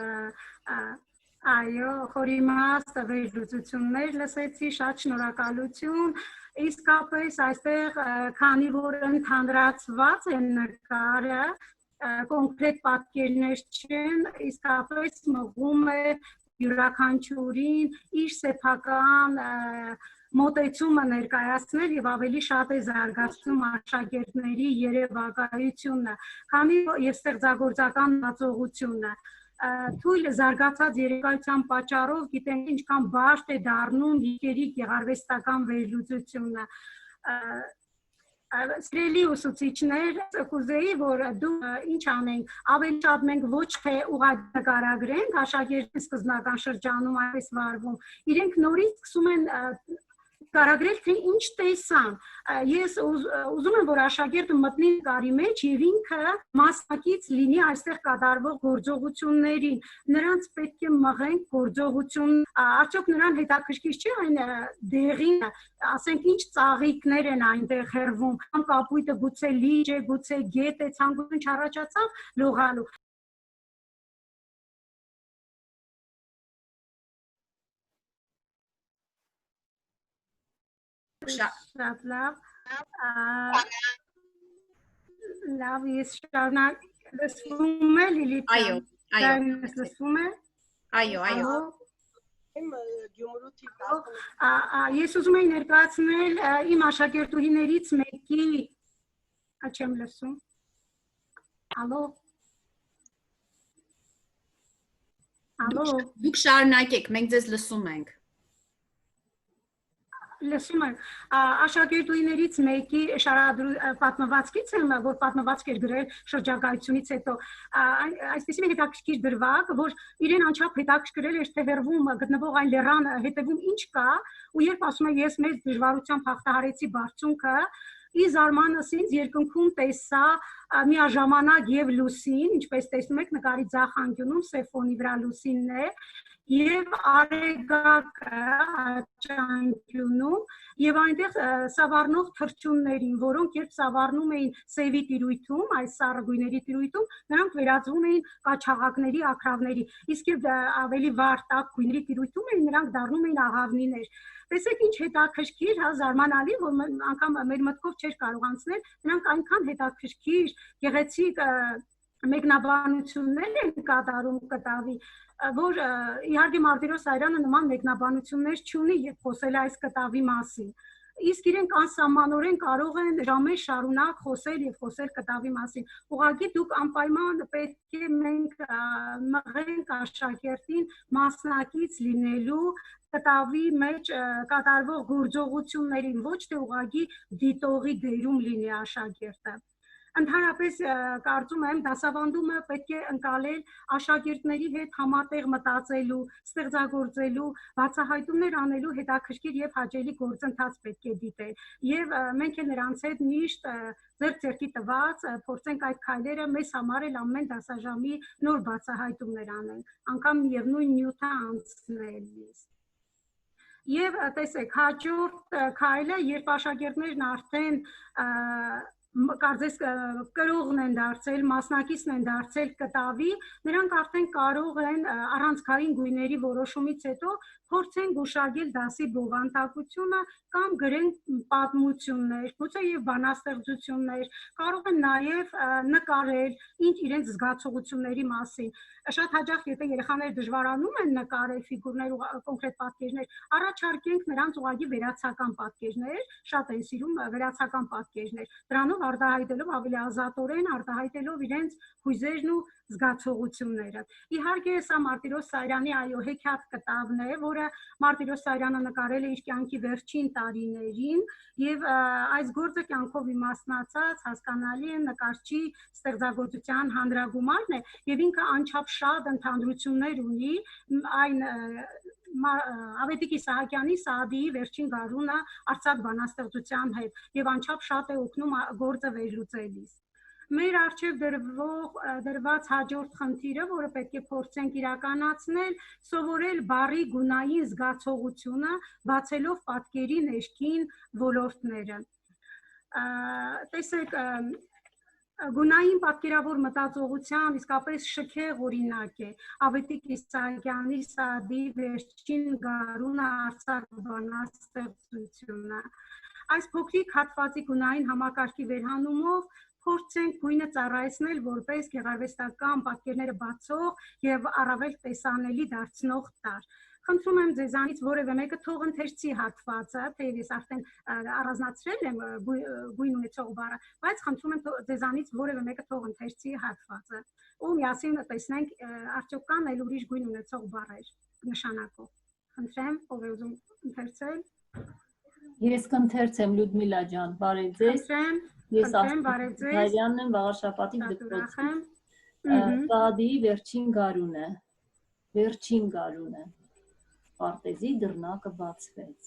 այո, խորիմաստ վերլուծություններ լսեցի, շատ շնորհակալություն։ Իսկապես այստեղ քանի որ ընդհանրացված է նկարը, կոնկրետ պատկերներ չեն, իսկապես մղում է յուրաքանչյուրին իր սեփական մոտեցումը ներկայացնել եւ ավելի շատ է զարգացնում աշակերտների երևակայությունը, քանի եւ ստեղծագործական մտածողությունը։ թույլ զարգացած երեկայության պատճառով գիտենք ինչքան բարդ է դառնում գիրքերի գեղարվեստական վերլուծությունը Սիրելի ուսուցիչներ, կուզեի, որ դու ինչ անենք, ավելի շատ մենք ոչ թե ուղղակի նկարագրենք, աշակերտի սկզբնական շրջանում այս վարվում, իրենք նորից սկսում են նկարագրել, թե ինչ տեսան։ Ես ուզում եմ, որ աշակերտը մտնի նկարի մեջ եւ ինքը մասնակից լինի այստեղ կատարվող գործողություններին։ Նրանց պետք է մղենք գործողություն, արդյոք նրան հետաքրքիր չէ այն դեղին, ասենք ինչ ծաղիկներ են այնտեղ հերվում, կամ կապույտը գուցե լիճ է, գուցե գետ է, ցանկություն չառաջացավ լողալու։ Շատ լավ, լավ, ես շարունակ լսվում է Լիլիթ։ Այո, լսվում է։ Այո։ Ես ուզում եի ներկայացնել իմ աշակերտուհիներից մեկի, չեմ լսում։ Ալո։ Դուք շարունակեք, մենք ձեզ լսում ենք։ Լսում եմ, աշակերտուհիներից մեկի պատմվածքից եմ, որ պատմվածք էր գրել շրջագայությունից հետո, այսպեսի մի հետաքրքիր դրվագ, որ իրեն անչափ հետաքրքրել էր, թե հեռվում գտնվող այն լեռան հետևում ինչ կա, ու երբ ասում է ես մեծ դժվարությամբ հաղթահարեցի բարձունքը, ի զարմանս ինձ երկնքում տեսա միաժամանակ եւ լուսին, ինչպես տեսնում եք նկարի ձախ անկյունում սև ֆոնի վրա լուսինն է, եւ արեգակը աճանկյունում եւ այնտեղ սավառնող թռչուններին, որոնք երբ սավառնում էին սևի տիրույթում, այս սառը գույների տիրույթում, նրանք վերածվում էին կաչաղակների, ակրավների, իսկ երբ ավելի վառ տաք գույների տիրույթում էին, նրանք դառնում էին աղավնիներ։ Տեսեք ինչ հետաքրքիր, հա, զարմանալի, որ անգամ մեր մտքով չէր կարող անցնել, նրանք այնքան հետաքրքիր, գեղեցիկ մեկնաբանություններ են կատարում կտավի, որ իհարկե Մարտիրոս Սարյանը նման մեկնաբանություններ չունի, երբ խոսել է այս կտավի մասին։ Իսկ իրենք անսահմանորեն կարող են ժամեր շարունակ խոսել եւ խոսել կտավի մասին։ Ուղղակի դուք անպայման պետք է մենք մղենք աշակերտին մասնակից լինելու կտավի մեջ կատարվող գործողություններին, ոչ թե ուղղակի դիտողի դերում լինի աշակերտը։ Ընդհանրապես կարծում եմ դասավանդումը պետք է ընկալել աշակերտների հետ համատեղ մտածելու, ստեղծագործելու, բացահայտումներ անելու հետաքրքիր եւ հաճելի գործընթաց պետք է դիտել։ Եվ մենք էլ նրանց հետ միշտ ձեռք-ձեռքի տված փորձենք այդ քայլերը մեզ համար էլ ամեն դասաժամի նոր բացահայտումներ անենք, անգամ միևնույն նյութը անցնելիս։ Եվ տեսեք, հաջորդ քայլը, երբ աշակերտներն արդեն կարծես կրողն են դարձել, մասնակիցն են դարձել կտավի, նրանք արդեն կարող են առանցքային գույների որոշումից հետո փորձեն գուշակել դասի բովանդակությունը կամ գրեն պատմություններ, գուցե եւ բանաստեղծություններ, կարող են նաեւ նկարել ինչ իրենց զգացողությունների մասին։ Շատ հաճախ եթե երեխաները դժվարանում են նկարել ֆիգուրներ ու կոնկրետ պատկերներ, առաջարկենք նրանց ուղղակի վերացական պատկերներ, շատ են սիրում վերացական պատկերներ, դրանով արտահայտելով ավելի ազատորեն, արտահայտելով իրենց հույզերն ու զգացողությունները։ Իհարկե սա Մարտիրոս Սարյանի այո հեքիաթ կտավն է, որը Մարտիրոս Սարյանը նկարել է իր կյանքի վերջին տարիներին եւ այս գործը կյանքով իմաստնացած հասկանալի է նկարչի ստեղծագործության հանրագումարն է եւ ինքը անչափ շատ ընդհանրություններ ունի այն Ավետիք Իսահակյանի Սաադիի վերջին գարունը Արցախ բանաստեղծության հետ եւ անչափ շատ է օգնում գործը վերլուծելիս։ Մեր արժեվ դրված հաջորդ խնդիրը, որը պետք է փորձենք իրականացնել, սովորել բառի գունային զգացողությունը, բացելով պատկերի ներքին ոլորտները։ Տեսեք, գունային պատկերավոր մտածողության իսկապես շքեղ օրինակ է Ավետիք Իսահակյանի Սաադիի վերջին գարունը Արցախ բանաստեղծությունը։ Այս փոքրիկ հատվածի գունային համակարգի վերհանումով փորձենք գույնը ծառայեցնել որպես գեղարվեստական պատկերները բացող եւ առավել տեսանելի դարձնող տարր։ Խնդրում եմ ձեզանից որևէ մեկը թող ընթերցի հատվածը, թեև ես արդեն առանձնացրել եմ գույն ունեցող բառը, բայց խնդրում եմ ձեզանից որևէ մեկը թող ընթերցի հատվածը, ու միասին տեսնենք արդյոք կան այլ ուրիշ գույն ունեցող բառեր նշանակող։ Խնդրեմ, ով է ուզում ընթերցել։ Ես կընթերցեմ Լյուդմիլա ջան, բարև ձեզ։ Ես Ասլանյանն եմ Վաղարշապատի դպրոցից։ Սաադիի վերջին գարունը։ Պարտեզի դռնակը բացվեց։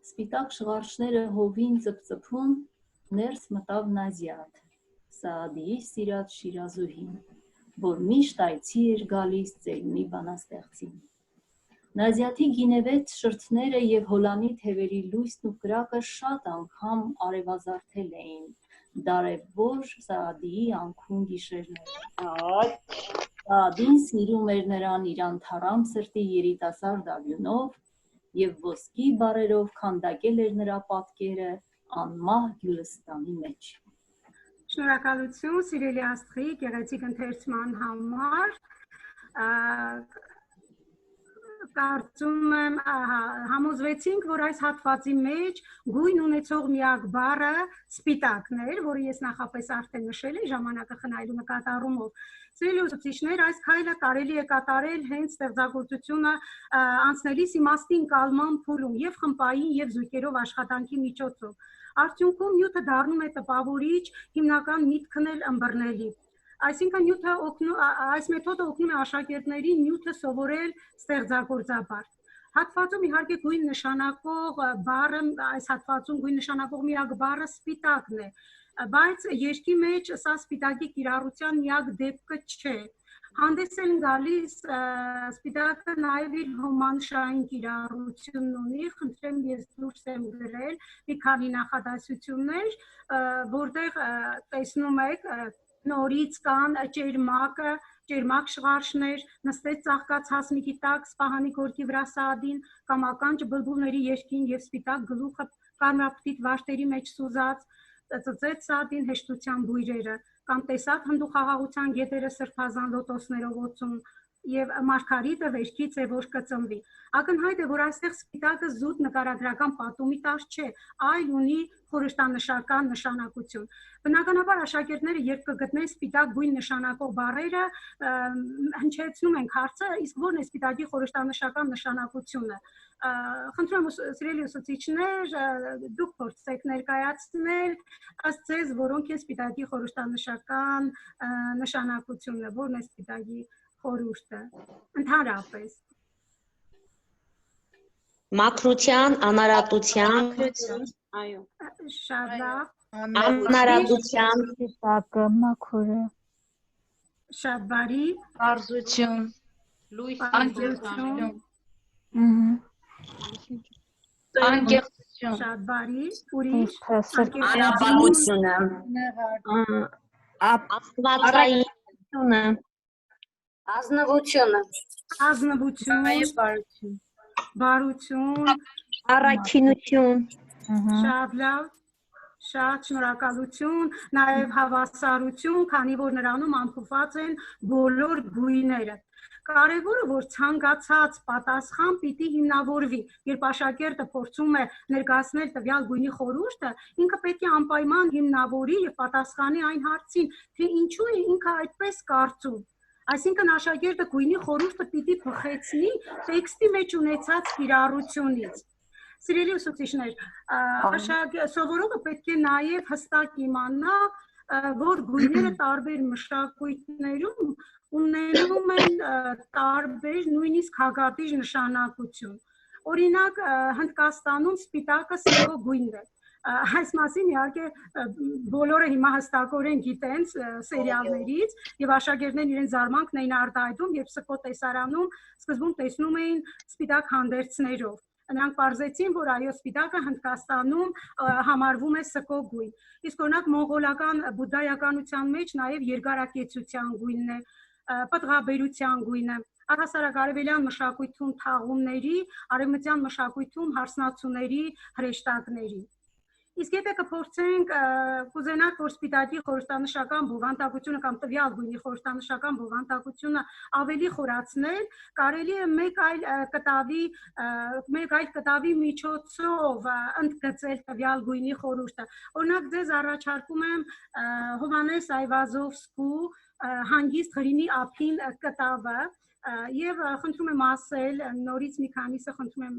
Սպիտակ շղարշները հովին ծպծփում, ներս մտավ Նազիաթ, Սաադիի սիրած Շիրազուհին, որ միշտ այցի էր գալիս ծերունի բանաստեղծին։ Նազիաթի գինևեծ շրթները և հոլանի թևերի լույսն ու կրակը շատ անգամ արևազարդել էին դարևոր Սաադիի անքուն գիշերները։ Սաադին սիրում էր նրան իր անթառամ սրտի երիտասարդ արյունով և ոսկի բառերով քանդակել էր նրա պատկերը անմահ Գյուլստանի մեջ։ Շնորհակալություն սիրելի Աստղի գեղեցիկ ընթերցման համար։ Կարծում եմ համոզվեցինք, որ այս հատվածի մեջ գույն ունեցող միակ բառը սպիտակն էր, որը ես նախապես արդեն նշել եմ ժամանակը խնայելու նկատառումով։ Սիրելի ուսուցիչներ, այս քայլը կարելի է կատարել հենց ստեղծագործությունը անցնելիս իմաստի ընկալման փուլում եւ խմբային եւ զույգերով աշխատանքի միջոցով։ Արդյունքում նյութը դառնում է տպավորիչ, հիմնական միտքն էլ ըմբռնելի։ Այսինքն այս մեթոդը օգնում է աշակերտներին նյութը սովորել ստեղծագործաբար։ Հատվածում իհարկե գույն նշանակող բառը, այս հատվածում գույն նշանակող միակ բառը սպիտակն է, բայց երգի մեջ սա սպիտակի կիրառության միակ դեպքը չէ։ Հանդես են գալիս սպիտակը նաև իր հոմանշային կիրառությունն ունի, խնդրեմ ես դուրս եմ գրել մի քանի նախադասություններ, որտեղ տեսնում եք նորից կան ճերմակ շղարշներ, նստեց ծաղկած հասմիկի տակ Սպահանի գորգի վրա Սաադին, կամ ականջ բլբուլների երկին և սպիտակ գլուխը կարմրապտիտ վարդերի մեջ սուզած, ծծեց Սաադին հեշտության բույրերը, կամ տեսավ հնդուխաղաղության գետերը սրբազան լոտոսներով օծում, և Մարգարիտը վերքից է, որ կծնվի։ Ակնհայտ է, որ այստեղ սպիտակը զուտ նկարագրական պատումի տար չէ, այլ ունի խորհրդանշական նշանակություն։ Բնականաբար աշակերտները երբ կգտնեն սպիտակ գույն նշանակող բառերը, հնչեցնում ենք հարցը, իսկ ո՞րն է սպիտակի խորհրդանշական նշանակությունը։ Խնդրում եմ սիրելի ուսուցիչներ, դուք փորձեք ներկայացնել ըստ ձեզ որոնք են սպիտակի խորհրդանշական նշանակությունը, ո՞րն է սպիտակի խորհուրդը ընդհանրապես։ Մաքրության, անարատության, այո, շատ լավ, անարատության, սպիտակը, մաքուրը, շատ բարի, պարզություն, լույս, անկեղծություն, շատ բարի, ուրիշ, անապատությունը, աստվածայինությունը, ազնվությունը, բարություն, առաքինություն, շատ լավ, շատ շնորհակալություն, նաև հավասարություն, քանի որ նրանում ամփոփված են բոլոր գույները։ Կարևորը, որ ցանկացած պատասխան պիտի հիմնավորվի, երբ աշակերտը փորձում է ներկայացնել տվյալ գույնի խորհուրդը, ինքը պետք է անպայման հիմնավորի եւ պատասխանի այն հարցին, թե ինչու է ինքը այդպես կարծում։ Այսինքն աշակերտը գույնի խորհուրդը պիտի փոխեցնի տեքստի մեջ ունեցած կիրառությունից։ Սիրելի ուսուցիչներ, սովորողը պետք է նաև հստակ իմանա, որ գույները տարբեր մշակույթներում ունենում են տարբեր նույնիսկ հակատիժ նշանակություն։ Օրինակ, Հնդկաստանում սպիտակը սիրո գույնն է։ Այս մասին իհարկե բոլորը հիմա հստակորեն գիտեն սերիալներից եւ աշակերտներն իրենց զարմանքն էին արտահայտում, երբ Սկո տեսարանում սկզբում տեսնում էին սպիտակ հանդերձներով։ Նրանք պարզեցին, որ այո, սպիտակը Հնդկաստանում համարվում է սկո գույն։ Իսկ օրինակ մոնղոլական բուդդայականության մեջ նաև երկարակեցության գույնն է, պտղաբերության գույնը, առհասարակ արևելյան մշակույթում թաղումների, արևմտյան մշակույթում հարսնացուների հրեշտակների։ Իսկ եթե կփորձենք կուզենանք, որ սպիտակի խորհրդանշական բովանդակությունը կամ տվյալ գույնի խորհրդանշական բովանդակությունը ավելի խորացնել, կարելի է մեկ այլ կտավի միջոցով ընդգծել տվյալ գույնի խորհուրդը։ Օրինակ ձեզ առաջարկում եմ Հովհաննես Այվազովսկու հանգիստ հրինի ափին կտավը եւ խնդրում եմ ասել նորից մի քանիսը խնդրում եմ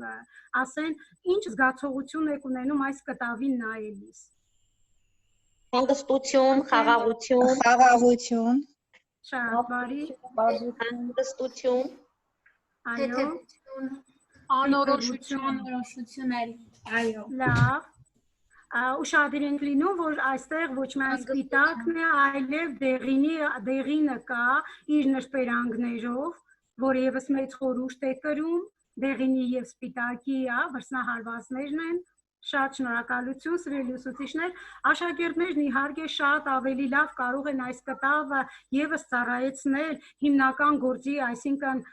ասեն ինչ զգացողություն եք ունենում այս կտավին նայելիս։ Հանգստություն, խաղաղություն, Խաղաղություն, Շատ բարի, հանգստություն, այո, անորոշություն էլ, այո։ լավ։ Ուշադրենք լինում, որ այստեղ ոչ միայն սպիտակն է, այլև դեղինը կա իր նրբերանգներով, որը ևս մեծ խորհուրդ է կրում, դեղինի եւ սպիտակի վրձնահարվածներն են։ Շատ շնորհակալություն, սիրելի ուսուցիչներ, աշակերտներն իհարկե շատ ավելի լավ կարող են այս կտավը ևս ծառայեցնել հիմնական գործի, այսինքն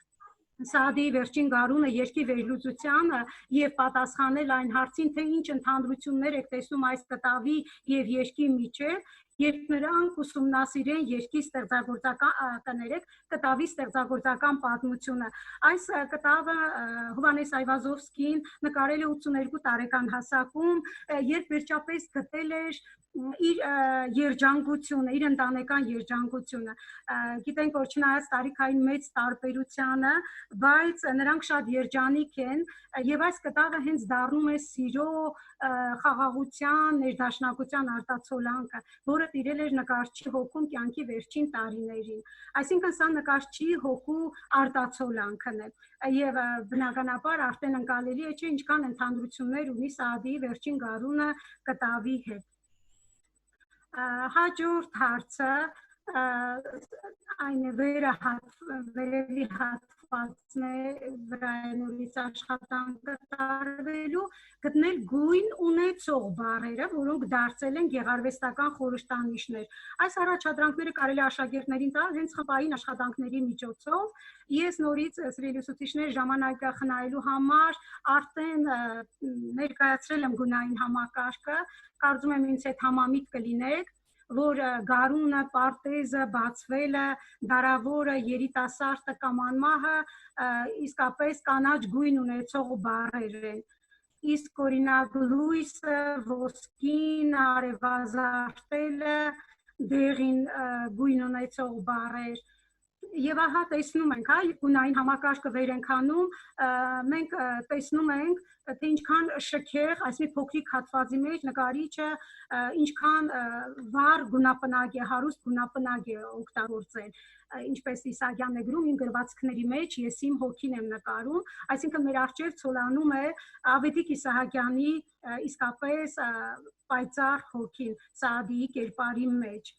Սաադիի վերջին գարունը երկի վերլուծությանը եւ պատասխանել այն հարցին, թե ինչ ընդհանրություններ եք տեսնում այս կտավի եւ երկի միջեւ, երբ նրանք ուսումնասիրեն երկի կտավի ստեղծագործական պատմությունը։ Այս կտավը Հովհաննես Այվազովսկին նկարել է 82 տարեկան հասակում, երբ վերջապես գտել էր իր երջանկությունը, իր ընտանեկան երջանկությունը։ Գիտենք, որ չնայած տարիքային մեծ տարբերությանը, բայց նրանք շատ երջանիկ են եւ այս կտավը հենց դառնում է սիրո, խաղաղության, ներդաշնակության արտացոլանքը, որը տիրել էր նկարչի հոգում կյանքի վերջին տարիներին։ Այսինքն սա նկարչի հոգու արտացոլանքն է եւ բնականաբար արդեն ընկալելի է, չէ, ինչքան ընդհանրություններ ունի Սաադիի վերջին գարունը կտավի հետ։ Հաջորդ հարցը այն է վերևի հատվածն է վրա նորից աշխատանքը տարվելու, գտնել գույն ունեցող բառերը, որոնք դարձել են գեղարվեստական խորհրդանիշներ։ Այս առաջադրանքները կարելի է աշակերտներին տալ հենց խմբային աշխատանքների միջոցով։ Ես նորից սիրելի ուսուցիչներ ժամանակը խնայելու համար արդեն ներկայացրել եմ գունային համակարգը, կարծում եմ ինձ հետ համամիտ կլինեք, որ գարունը, պարտեզը, բացվելը, դարավորը, երիտասարդը կամ անմահը իսկապես կանաչ գույն ունեցող բառեր են։ Իսկ օրինակ լույսը, ոսկին, արևազարդելը, դեղին գույն ունեցող բառեր։ Եվ ահա տեսնում ենք, գունային համակարգը վեր ենք անում, մենք տեսնում ենք, թե ինչքան շքեղ, այս մի փոքրիկ հատվածի մեջ նկարիչը ինչքան վառ գունապնակ է, հարուստ գունապնակ է օգտագործել, ինչպես Իսահակյանն է գրում, իմ գրվածքների մեջ ես իմ հոգին եմ նկարում, այսինքն մեր առջև ցոլանում է Ավետիք Իսահակյանի իսկապես պայծառ հոգին Սաադիի կերպարի մեջ։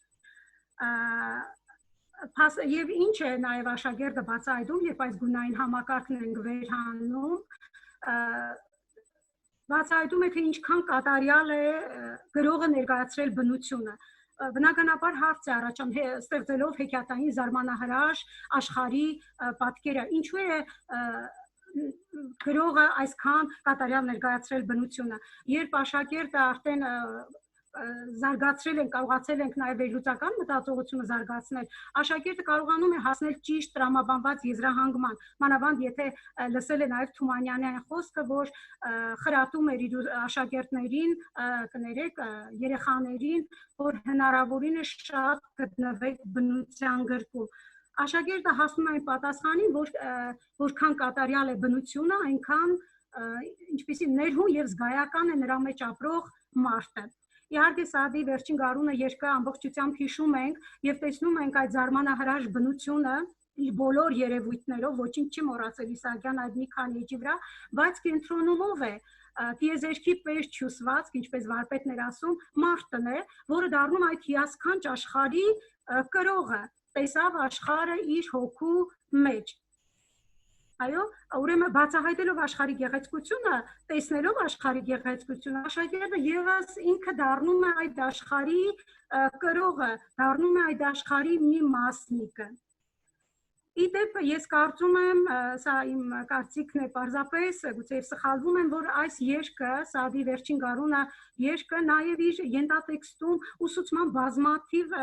Եվ ինչ է նաև աշակերտը բացահայտում, երբ այս գունային համակարգն ենք վեր հանում, բացահայտում է, թե ինչքան կատարյալ է գրողը ներկայացրել բնությունը։ Բնականաբար հարց է առաջանում, ստեղծելով հեքիաթային զարմանահրաշ աշխարհի պատկերը, ինչու է գրողը այսքան կատարյալ ներկայացրել բնությունը, երբ աշակերտը արդեն զարգացրել են, կարողացել ենք նաև վերլուծական մտածողությունը զարգացնել, աշակերտը կարողանում է հասնել ճիշտ տրամաբանված եզրահանգման, մանավանդ եթե լսել է նաև Թումանյանի այն խոսքը, որ խրատում էր իր աշակերտներին, կներեք, երեխաներին, որ հնարավորինս շատ գտնվեք բնության գրկում։ Աշակերտը հասնում է այն պատասխանին, որքան կատարյալ է բնությունը, այնքան ինչպիսի ներհուն եւ զգայական է նրա մեջ ապրող մարդը։ Իհարկե Սաադիի վերջին գարունը երկը ամբողջությամբ հիշում ենք եւ տեսնում ենք այդ զարմանահրաշ բնությունը իր բոլոր երևույթներով, ոչինչ չի մոռացել Իսահակյան այդ մի քանի էջի վրա, բայց կենտրոնումով է տիեզերքի պես չուսված, ինչպես վարպետն էր ասում, մարդն է, որը դառնում այդ հիասքանչ աշխարհի կրողը, տեսավ աշխարհը իր հոգու մեջ։ Այո, ուրեմն բացահայտելով աշխարհի գեղեցկությունը, տեսնելով աշխարհի գեղեցկությունը, աշակերտը եւս ինքը դառնում է այդ աշխարհի կրողը, դառնում է այդ աշխարհի մի մասնիկը։ Իդեպ ես կարծում եմ, սա իմ կարծիքն է, պարզապես գուցե սխալվում եմ, որ այս երգը, Սաադի վերջին գարունը երգը նաև իր ենթատեքստում ուսուցման բազմաթիվ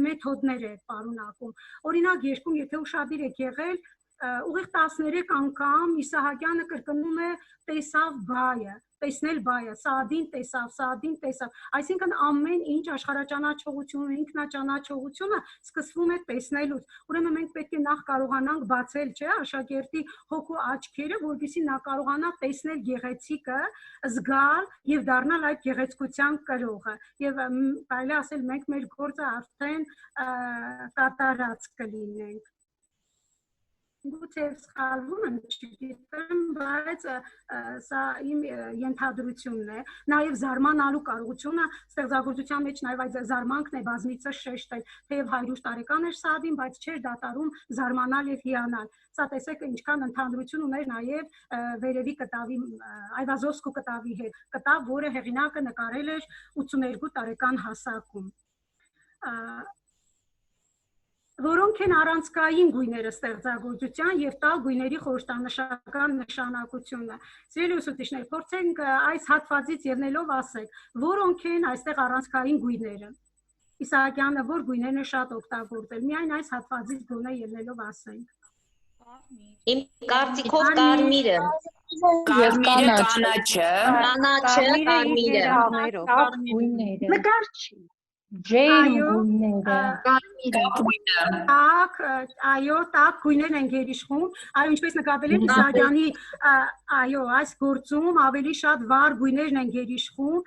մեթոդներ է պարունակում։ Օրինակ երգում, եթե ուշադիր եք եղել, ուղիղ 13 անգամ Իսահակյանը կրկնում է տեսավ բայը, տեսնել բայը, Սաադին տեսավ, այսինքն ամեն ինչ աշխարհաճանաչողությունը, ինքնաճանաչողությունը սկսվում է տեսնելուց։ Ուրեմն մենք պետք է նախ կարողանանք բացել, չէ, աշակերտի հոգու աչքերը, որպեսզի նա կարողանա տեսնել գեղեցիկը, զգալ եւ դառնալ այդ գեղեցկության կրողը։ Եվ կարելի ասել մենք մեր գործը արդեն կատարած կլինենք։ Գուցե սխալվում եմ, չգիտեմ, բայց սա իմ ենթադրությունն է։ Նաև զարմանալու կարողությունը ստեղծագործության մեջ նաև այդ զարմանքն է բազմիցս շեշտել, թեև 100 տարեկան էր Սաադին, բայց չէր դադարում զարմանալ եւ հիանալ։ Սա տեսեք ինչքան ընդհանրություն ուներ նաև վերևի կտավի Այվազովսկու կտավի հետ, կտավ, որը հեղինակը նկարել էր 82 տարեկան հասակում։ Որոնք են առանցքային գույները ստեղծագործության եւ տալ գույների խորհրդանշական նշանակությունը։ Սիրելի ուսուցիչներ, փորձենք այս հատվածից ելնելով ասեք, որոնք են այստեղ առանցքային գույները։ Իսահակյանը որ գույներն է շատ օգտագործել, միայն այս հատվածից գոնե ելնելով ասենք։ Իմ կարծիքով կարմիրը, կանաչը, գույները, նկարչի ջերմ գույները, այո, տաք գույներն են գերիշխում, այո, ինչպես նկատել եք Իսահակյանի, այո, այս գործում ավելի շատ վառ գույներն են գերիշխում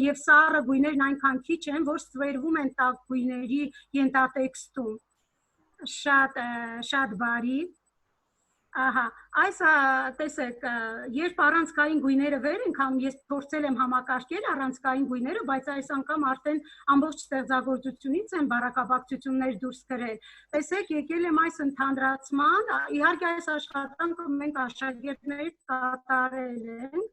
եւ սառը գույներն այնքան քիչ են, որ ստվերվում են տաք գույների ենթատեքստում։ Շատ բարի։ Ահա, այս տեսեք, երբ առանցքային գույները վեր ենք հանում, ես փորձել եմ համակարգել առանցքային գույները, բայց այս անգամ արդեն ամբողջ ստեղծագործությունից են բառակապակցություններ դուրս գրել։ Տեսեք, եկել եմ այս ընդհանրացման, իհարկե այս աշխատանքը մենք աշակերտներից կատարել ենք,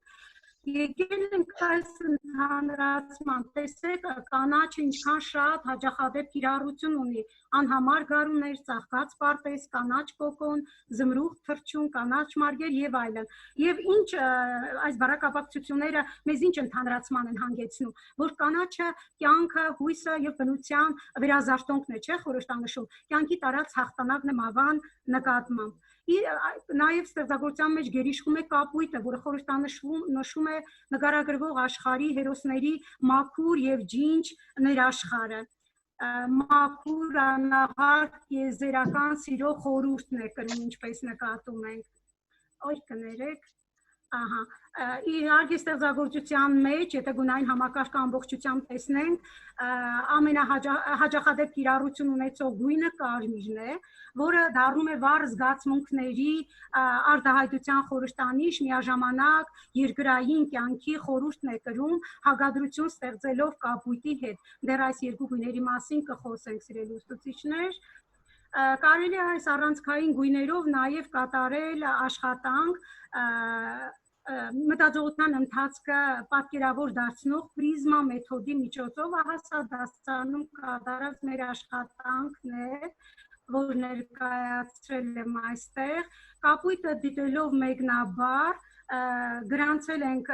եկել ենք այս ընդհանրացման, տեսեք, կանաչը ինչքան շատ հաճախադեպ կիրառություն ունի, անհամար գարուններ, ծաղկած պարտեզ, կանաչ կոկոն, զմրուխ թռչուն, կանաչ մարգեր եւ այլն։ Եվ ինչ այս բառակապակցությունները մեզ ինչ ընդհանրացման են հանգեցնում, որ կանաչը կյանքը, հույսը եւ բնության վերազարթոնքն է, չէ՞, խորհրդանշում, կյանքի տարած հաղթանակն է մավան նկատմամբ։ Նաև ստեղծագործության մեջ գերիշխում է կապույտը, որը խորհրդանշում է նկարագրվող աշխարհի հերոսների մաքուր եւ ջինջ ներաշխարը։ Մաքուր անաղարտ եզերական սիրո խորհուրդն է կրում, ինչպես նկատում ենք։ Օր կներեք։ Ահա, իհարկե ստեղծագործության մեջ, եթե գունային համակարգը ամբողջությամբ տեսնենք, ամենահաճախադեպ կիրառություն ունեցող գույնը կարմիրն է, որը դառնում է վառ զգացմունքների արտահայտության խորհրդանիշ, միաժամանակ երկրային կյանքի խորհուրդն է կրում, հակադրություն ստեղծելով կապույտի հետ։ Դեռ այս երկու գույների մասին կխոսենք, սիրելի ուսուցիչներ։ Կարելի է այս առանցքային գույներով նաև կատարել աշխատանք մտածողության ընթացքը պատկերավոր դարձնող պրիզմա մեթոդի միջոցով, ահա սա դասարանում կատարած մեր աշխատանքն է, որ ներկայացրել եմ այստեղ, կապույտը դիտելով մեկնաբար, գրանցել ենք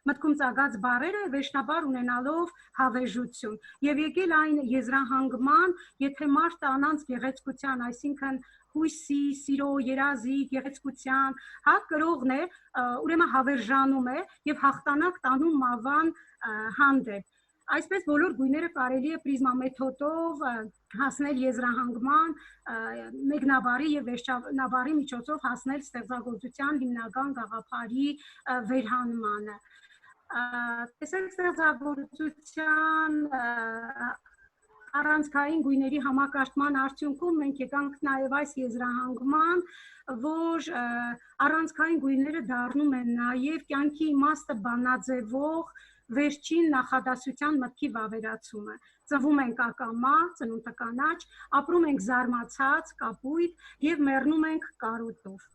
մտքում ծագած բառերը, վերջնաբար ունենալով հավերժություն։ Եվ եկել այն եզրահանգման, եթե մարդը անանց գեղեցկության, այսինքն հույսի, սիրո, երազի, գեղեցկության, հա, կրողն է, ուրեմն հավերժանում է եւ հաղթանակ տանում մավան հանդեպ։ Այսպես բոլոր գույները կարելի է պրիզմա մեթոդով հասնել եզրահանգման, մեկնաբարի եւ վերջնաբարի միջոցով հասնել ստեղծագործության հիմնական գաղափարի վերհանմանը։ Տեսեք, ստեղծագործության առանցքային գույների համակարգման արդյունքում մենք եկանք նաև այս եզրահանգման, որ առանցքային գույները դառնում են նաև կյանքի իմաստը բանաձևող վերջին նախադասության մտքի վավերացումը։ Ծնվում ենք ակամա, ծնունդը կանաչ, ապրում ենք զարմացած, կապույտ եւ մեռնում ենք կարոտով։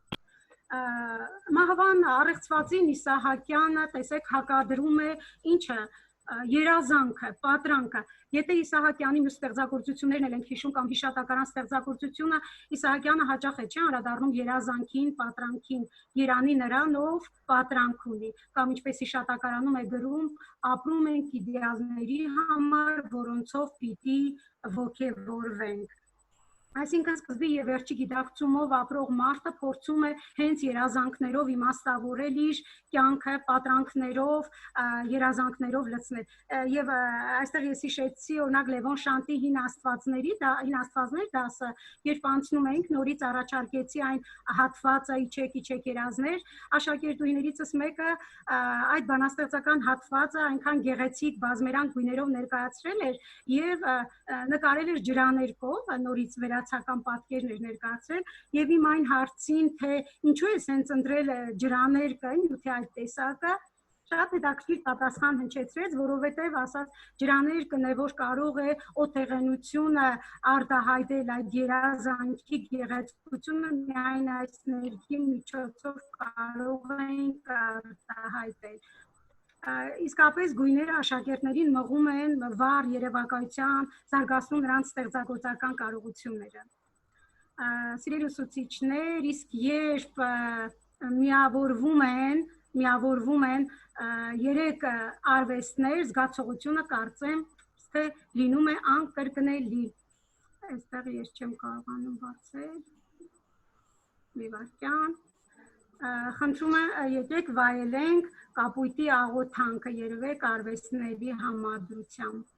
Մահվան առեղծվածին Իսահակյանը, տեսեք, հակադրում է ինչը երազանքը, պատրանքը, եթե Իսահակյանի մյուս ստեղծագործություններն են հիշում կամ հիշատակարան ստեղծագործությունը, Իսահակյանը հաճախ է չի անդրադառնում երազանքին, պատրանքին, Երանի նրանով պատրանք ունի, կամ ինչպես հիշատակարանում է գրում, ապրում ենք իդեալների համար, որոնցով պիտի ոգևորվենք։ Այսինքն սկզբի եւ վերջի գիտակցումով ապրող մարդը փորձում է հենց երազանքներով իմաստավորել իր կյանքը, պատրանքներով, երազանքներով լցնել։ Եվ այստեղ ես հիշեցի օրինակ Լևոն Շանտի հին աստվածներ դասը, երբ անցնում էինք, նորից առաջարկեցի այն հատվածը իջեք երազներ, աշակերտուհիներիցս մեկը այդ բանաստեղծական հատվածը այնքան գեղեցիկ բազմերանգ գույներով ներկայացրել էր եւ նկարել էր ջրաներկով, նորից վերացական պատկերներ ներկայացրել եւ իմ այն հարցին, թե ինչու է սենց ընտրել ջրաներկը, նյութի այդ տեսակը, շատ հետաքրքիր պատասխան հնչեցրեց, որովհետեւ ասած ջրաներկն է, որ կարող է օթեղենությունը արտահայտել, այդ երազանքի գեղեցկությունը միայն այս ներքի միջոցով կարող ենք արտահայտել։ Իսկապես գույները աշակերտներին մղում են վառ երևակայության, զարգացնում նրանց ստեղծագործական կարողությունները։ Սիրելի ուսուցիչներ, իսկ երբ միավորվում են երեք արվեստներ, զգացողությունը կարծեմ, թե լինում է անկրկնելի։ Այստեղ ես չեմ կարողանում բացել։ Մի վարքյան։ Խնդրում եմ, եկեք վայելենք կապույտի աղոթանքը երևեք արվեստների համադրությամբ։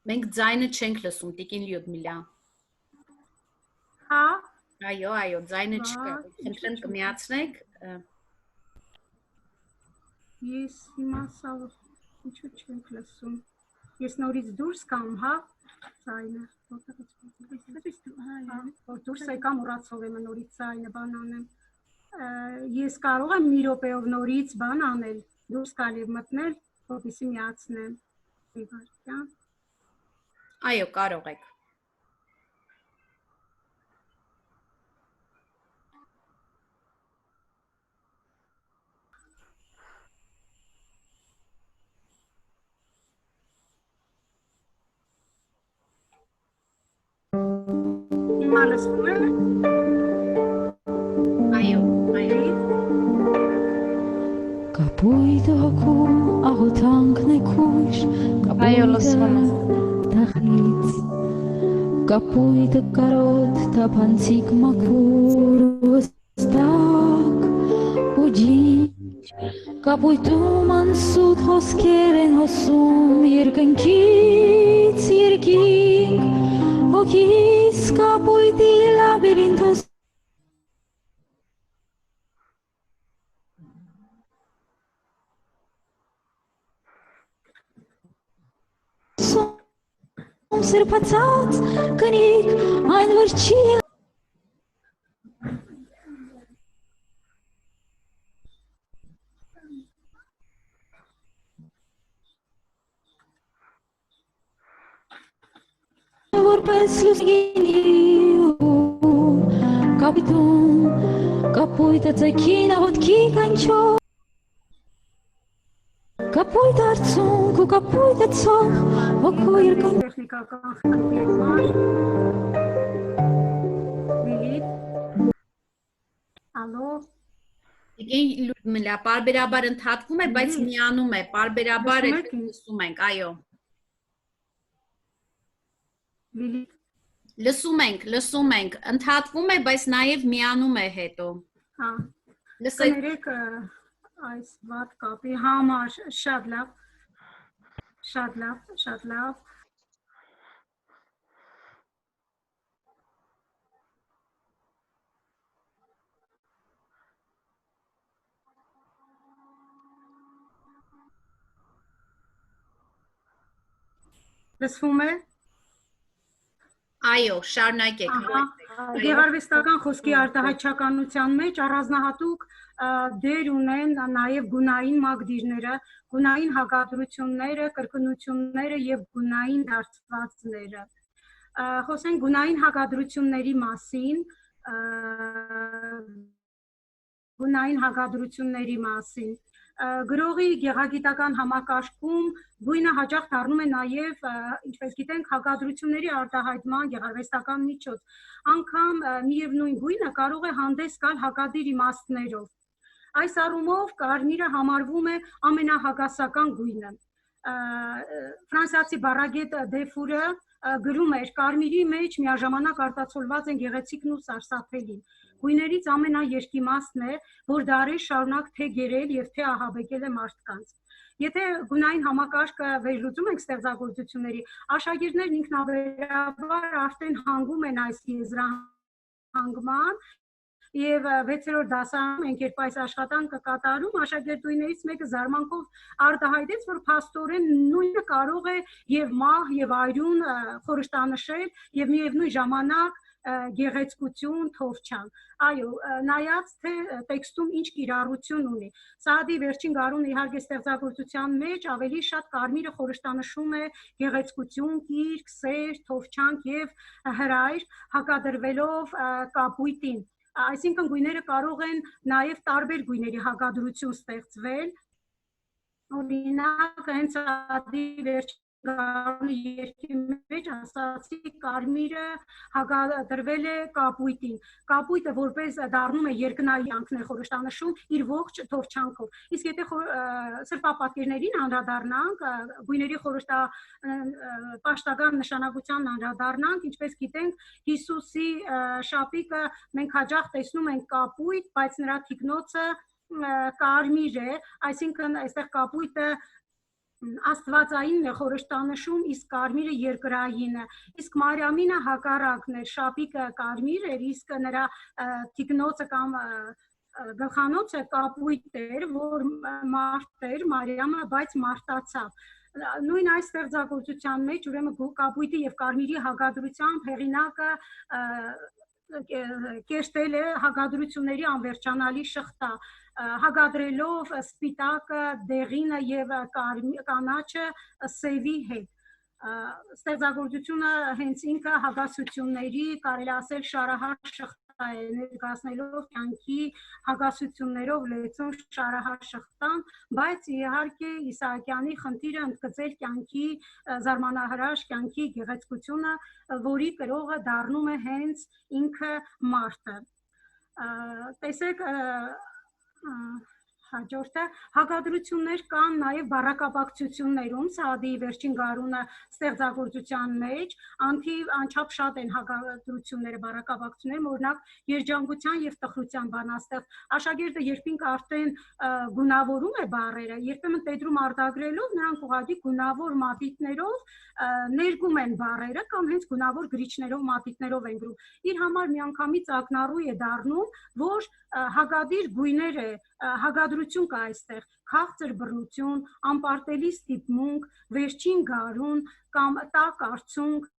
Մենք ձայնը չենք լսում, Տիկին Լյուդմիլա։ Հա։ Այո, ձայնը չկա։ Խնդրեմ կմիացնեք։ Ես հիմա սա ինչու չենք լսում։ Ես նորից դուրս կամ, հա, ձայնը, որ դուրս եկամ ուրացով եմ նորից ձայնը բան անեմ, ես կարող եմ մի րոպեով նորից բան անել, դուրս գալ և մտնել, որպեսզի միացնեմ, մի վարքյան։ Այո, կարող եք։ Լսվում է։ Այո։ Կապույտը հոգու աղոթանքն է քույր, Այո, լսվում է։ Դախից կապույտը կարոտ թափանցիկ մաքուր վստակ ու ջինջ կապույտում անսուտ հոսքեր են հոսում երկնքից երկինք Հոգիս կապույտի լաբիրինթոս Սրբացած կնիկ այն վրչի որպես լուսինի կապիտում կապույտը ձեքին աղոտքի կանչով Կապույտ արցունք ու կապույտ է ցող հոգու երկան Տեխնիկական խնդրի համար Լիլիթ Ալո Տիկին Լյուդմիլա, պարբերաբար ընդհատվում է, բայց միանում է, պարբերաբար լսում ենք, այո։ Լիլիթ Լսում ենք, ընդհատվում է, բայց նաև միանում է հետո։ Հա Լսեք Կներեք այս վատ կապի համար շատ լավ Լսվում է Այո, շարունակեք։ Գեղարվեստական խոսքի արտահայտչականության մեջ առանձնահատուկ դեր ունեն նաև գունային մակդիրները, գունային հակադրությունները, կրկնությունները եւ գունային դարձվածները։ Խոսենք գունային հակադրությունների մասին, գունային հակադրությունների մասին։ Գրողի գեղագիտական համակարգում գույնը հաճախ դառնում է նաև, ինչպես գիտենք, հակադրությունների արտահայտման գեղարվեստական միջոց։ Անգամ միևնույն գույնը կարող է հանդես գալ հակադիր իմաստներով։ Այս առումով կարմիրը համարվում է ամենահակասական գույնը։ Ֆրանսիացի բառագետ Դեֆուրը գրում էր. կարմիրի մեջ միաժամանակ արտացոլված են գեղեցիկն ու սարսափելին։ Գույներից ամենաերկիմաստն է, որ դարեր շարունակ թե գերել եւ թե ահաբեկել է մարդկանց։ Եթե գունային համակարգը վերլուծում ենք ստեղծագործությունների, աշակերտներն ինքնաբերաբար արդեն հանգում են այս եզրահանգման եւ 6-րդ դասարանում ենք երբ այս աշխատանքը կատարում, աշակերտուհիներից մեկը զարմանքով արտահայտեց, որ փաստորեն նույնը կարող է եւ մահ եւ այրուն խորհրդանշել եւ միևնույն ժամանակ գեղեցկություն, թովչան։ Այո, նայած թե տեքստում ինչ կիրառություն ունի։ Սաադի վերջին գարուն իհարկե ստեղծագործության մեջ ավելի շատ կարմիրը խորհրդանշում է գեղեցկություն, կիրք, սեր, թովչանք եւ հրայր, հակադրվելով կապույտին։ Այսինքն գույները կարող են նաև տարբեր գույների հակադրություն ստեղծվել։ Օրինակ, հենց Սաադի վերջին գարունի երգի մեջ ասացի կարմիրը հակադրվել է կապույտին։ Կապույտը որպես դառնում է երկնային անկն է խորհրդանշում իր ողջ թովչանքով։ Իսկ եթե սրբապատկերներին անդրադառնանք, գույների պաշտական նշանակությանն անդրադառնանք, ինչպես գիտենք, Հիսուսի շապիկը մենք հաճախ տեսնում ենք կապույտ, բայց նրա թիկնոցը կարմիր է, այսինքն այստեղ կապույտը աստվածային է խորհրդանշում, իսկ կարմիրը երկրային է։ Իսկ Մարիամինը հակառակն է, շապիկը կարմիր էր, իսկ նրա թիկնոցը կամ գլխանոցը կապույտ էր, որ մարդ էր Մարիամը, բայց մարտացավ։ Նույն այս ստեղծագործության մեջ ուրեմն կապույտի եւ կարմիրի հակադրությամբ հեղինակը կերտել է հակադրությունների անվերջանալի շղթա, հակադրելով սպիտակը, դեղինը եւ կանաչը սևի հետ։ Ստեղծագործությունը հենց ինքը հակասությունների, կարելի ասել, շարահար շղթա է, ներկայացնելով կյանքի հակասություններով լեցուն շարահար շղթան, բայց իհարկե Իսահակյանի խնդիրը ընդգծել կյանքի զարմանահրաշ կյանքի գեղեցկությունը, որի կրողը դառնում է հենց ինքը մարդը։ Տեսեք, հաջորդը հակադրություններ կան նաև բառակապակցություններում, Սաադիի վերջին գարունը ստեղծագործության մեջ, անչափ շատ են հակադրությունները, բառակապակցությունները, օրինակ երջանկության եւ տխրության բանաստեղծ։ Աշակերտը երբինք արդեն գունավորում է բառերը, երբեմն տետրում արտագրելով նրանք ուղղակի գունավոր մատիտներով ներգում են բառերը կամ հենց գունավոր գրիչներով, մատիտներով են գրում։ Իր համար միանգամից ակնառու է դառնում, որ հակադիր գույներ է, հակադրություն կա այստեղ, քաղցր բռնություն, անպարտելի ստիպմունք, վերջին գարուն կամ տաք արցունք,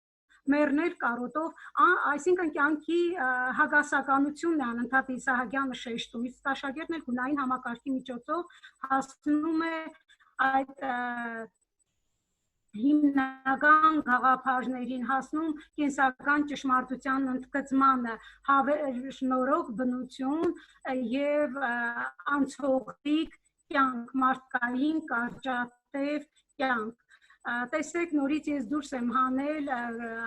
մեռնել կարոտով, այսինքն կյանքի հակասականությունն է անընդհատ Իսահակյանը շեշտում, իսկ աշակերտն էլ գունային համակարգի միջոցով հասնում է այդ հիմնական գաղափարներին, հասնում կենսական ճշմարտության ընդգծմանը, շնորհող բնություն եւ անցողիկ կյանք, մարդկային կարճատև կյանք։ Տեսեք, նորից ես դուրս եմ հանել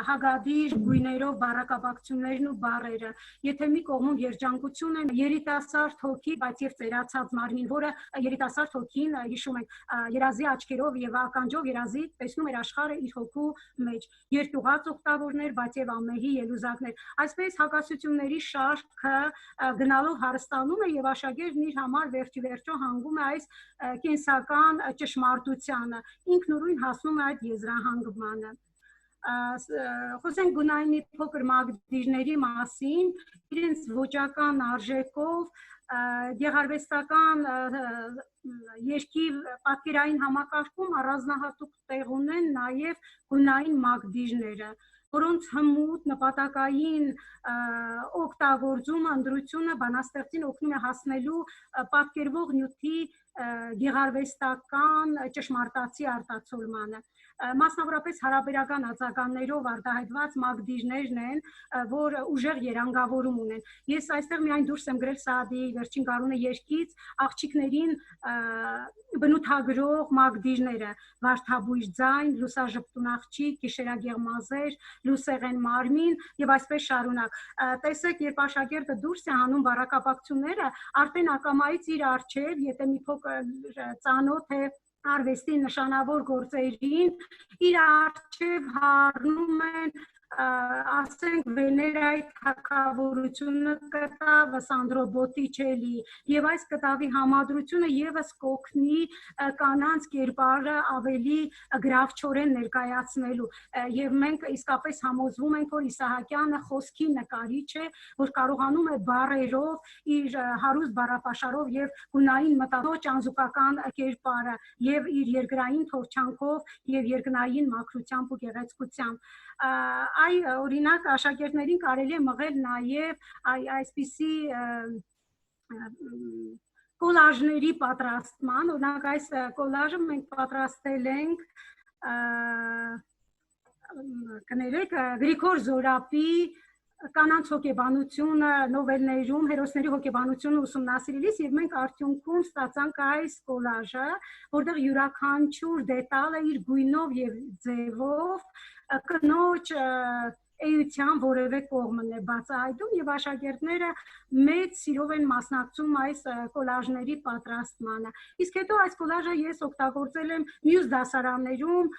հակադիր գույներով բառակապակցություններն ու բառերը։ Եթե մի կողմում երջանկություն են, երիտասարդ հոգի, բայց եւ ծերացած մարմին, որը երիտասարդ հոգին հիշում ենք, երազի աչքերով եւ ականջով երազի տեսնում էր աշխարհը իր հոգու մեջ, երկյուղած օգտավորներ, բայց եւ ամեհի ելուզակներ։ Այսպես հակասությունների շարքը գնալով հարստանում է եւ աշակերտն իր համար վերջիվերջո հանգում է այս կենսական ճշմարտությանը, ինքնուրույն հասնում է այդ եզրահանգմանը։ Խոսենք գունային մի փոքր մակդիրների մասին, իրենց ոճական արժեքով, գեղարվեստական երգի պատկերային համակարգում առանձնահատուկ տեղ ունեն նաև գունային մակդիրները։ որոնց հմուտ նպատակային օգտագործումը ընտրությունը բանաստեղծին օգնում է հասնելու պատկերվող նյութի գեղարվեստական ճշմարտացի արտացոլմանը մասնավորապես հարաբերական արձագաններով արտահայտված մակդիրներն են, որ ուժեղ երանգավորում ունեն։ Ես այստեղ միայն դուրս եմ գրել Սաադիի վերջին գարունը երկից աղջիկներին բնութագրող մակդիրները՝ վարդաբույր ձայն, լուսաժպտուն աղջիկ, գիշերագեղ մազեր, լուսեղեն մարմին եւ այսպես շարունակ։ Տեսեք, երբ աշակերտը դուրս է հանում բառակապակցությունները, արդեն ակամայից իր առջև, եթե մի փոքր ծանոթ է արվեստի նշանավոր գործերին, իր առջև հառնում են ասենք Վեներայի թագավորությունը կտավ Սանդրո Բոտիչելի եւ այս կտավի համադրությունը եւս կօգնի կանանց կերպարը ավելի գրավչորեն ներկայացնելու եւ մենք իսկապես համոզվում ենք որ Իսահակյանը խոսքի նկարիչ է որ կարողանում է բառերով իր հարուստ բառապաշարով եւ գունային մտածող անզուգական կերպարը եւ իր երկրային թորչանքով եւ երկնային մաքրությամբ ու գեղեցկությամբ Այ օրինակ աշակերտներին կարելի է մղել նաև այսպիսի կոլաժների պատրաստման, օրինակ այս կոլաժը մենք պատրաստել ենք կներեք Գրիգոր Զորապի կանանց հոգեբանությունը նովելներում հերոսների հոգեբանությունը ուսումնասիրելիս եւ մենք արդյունքում ստացանք այս կոլաժը, որտեղ յուրաքանչյուր դետալը իր գույնով եւ ձևով կնոջ էության որևէ կողմն է բացահայտում եւ աշակերտները մեծ սիրով են մասնակցում այս կոլաժների պատրաստմանը։ Իսկ հետո այս կոլաժը ես օգտագործել եմ մյուս դասարաններում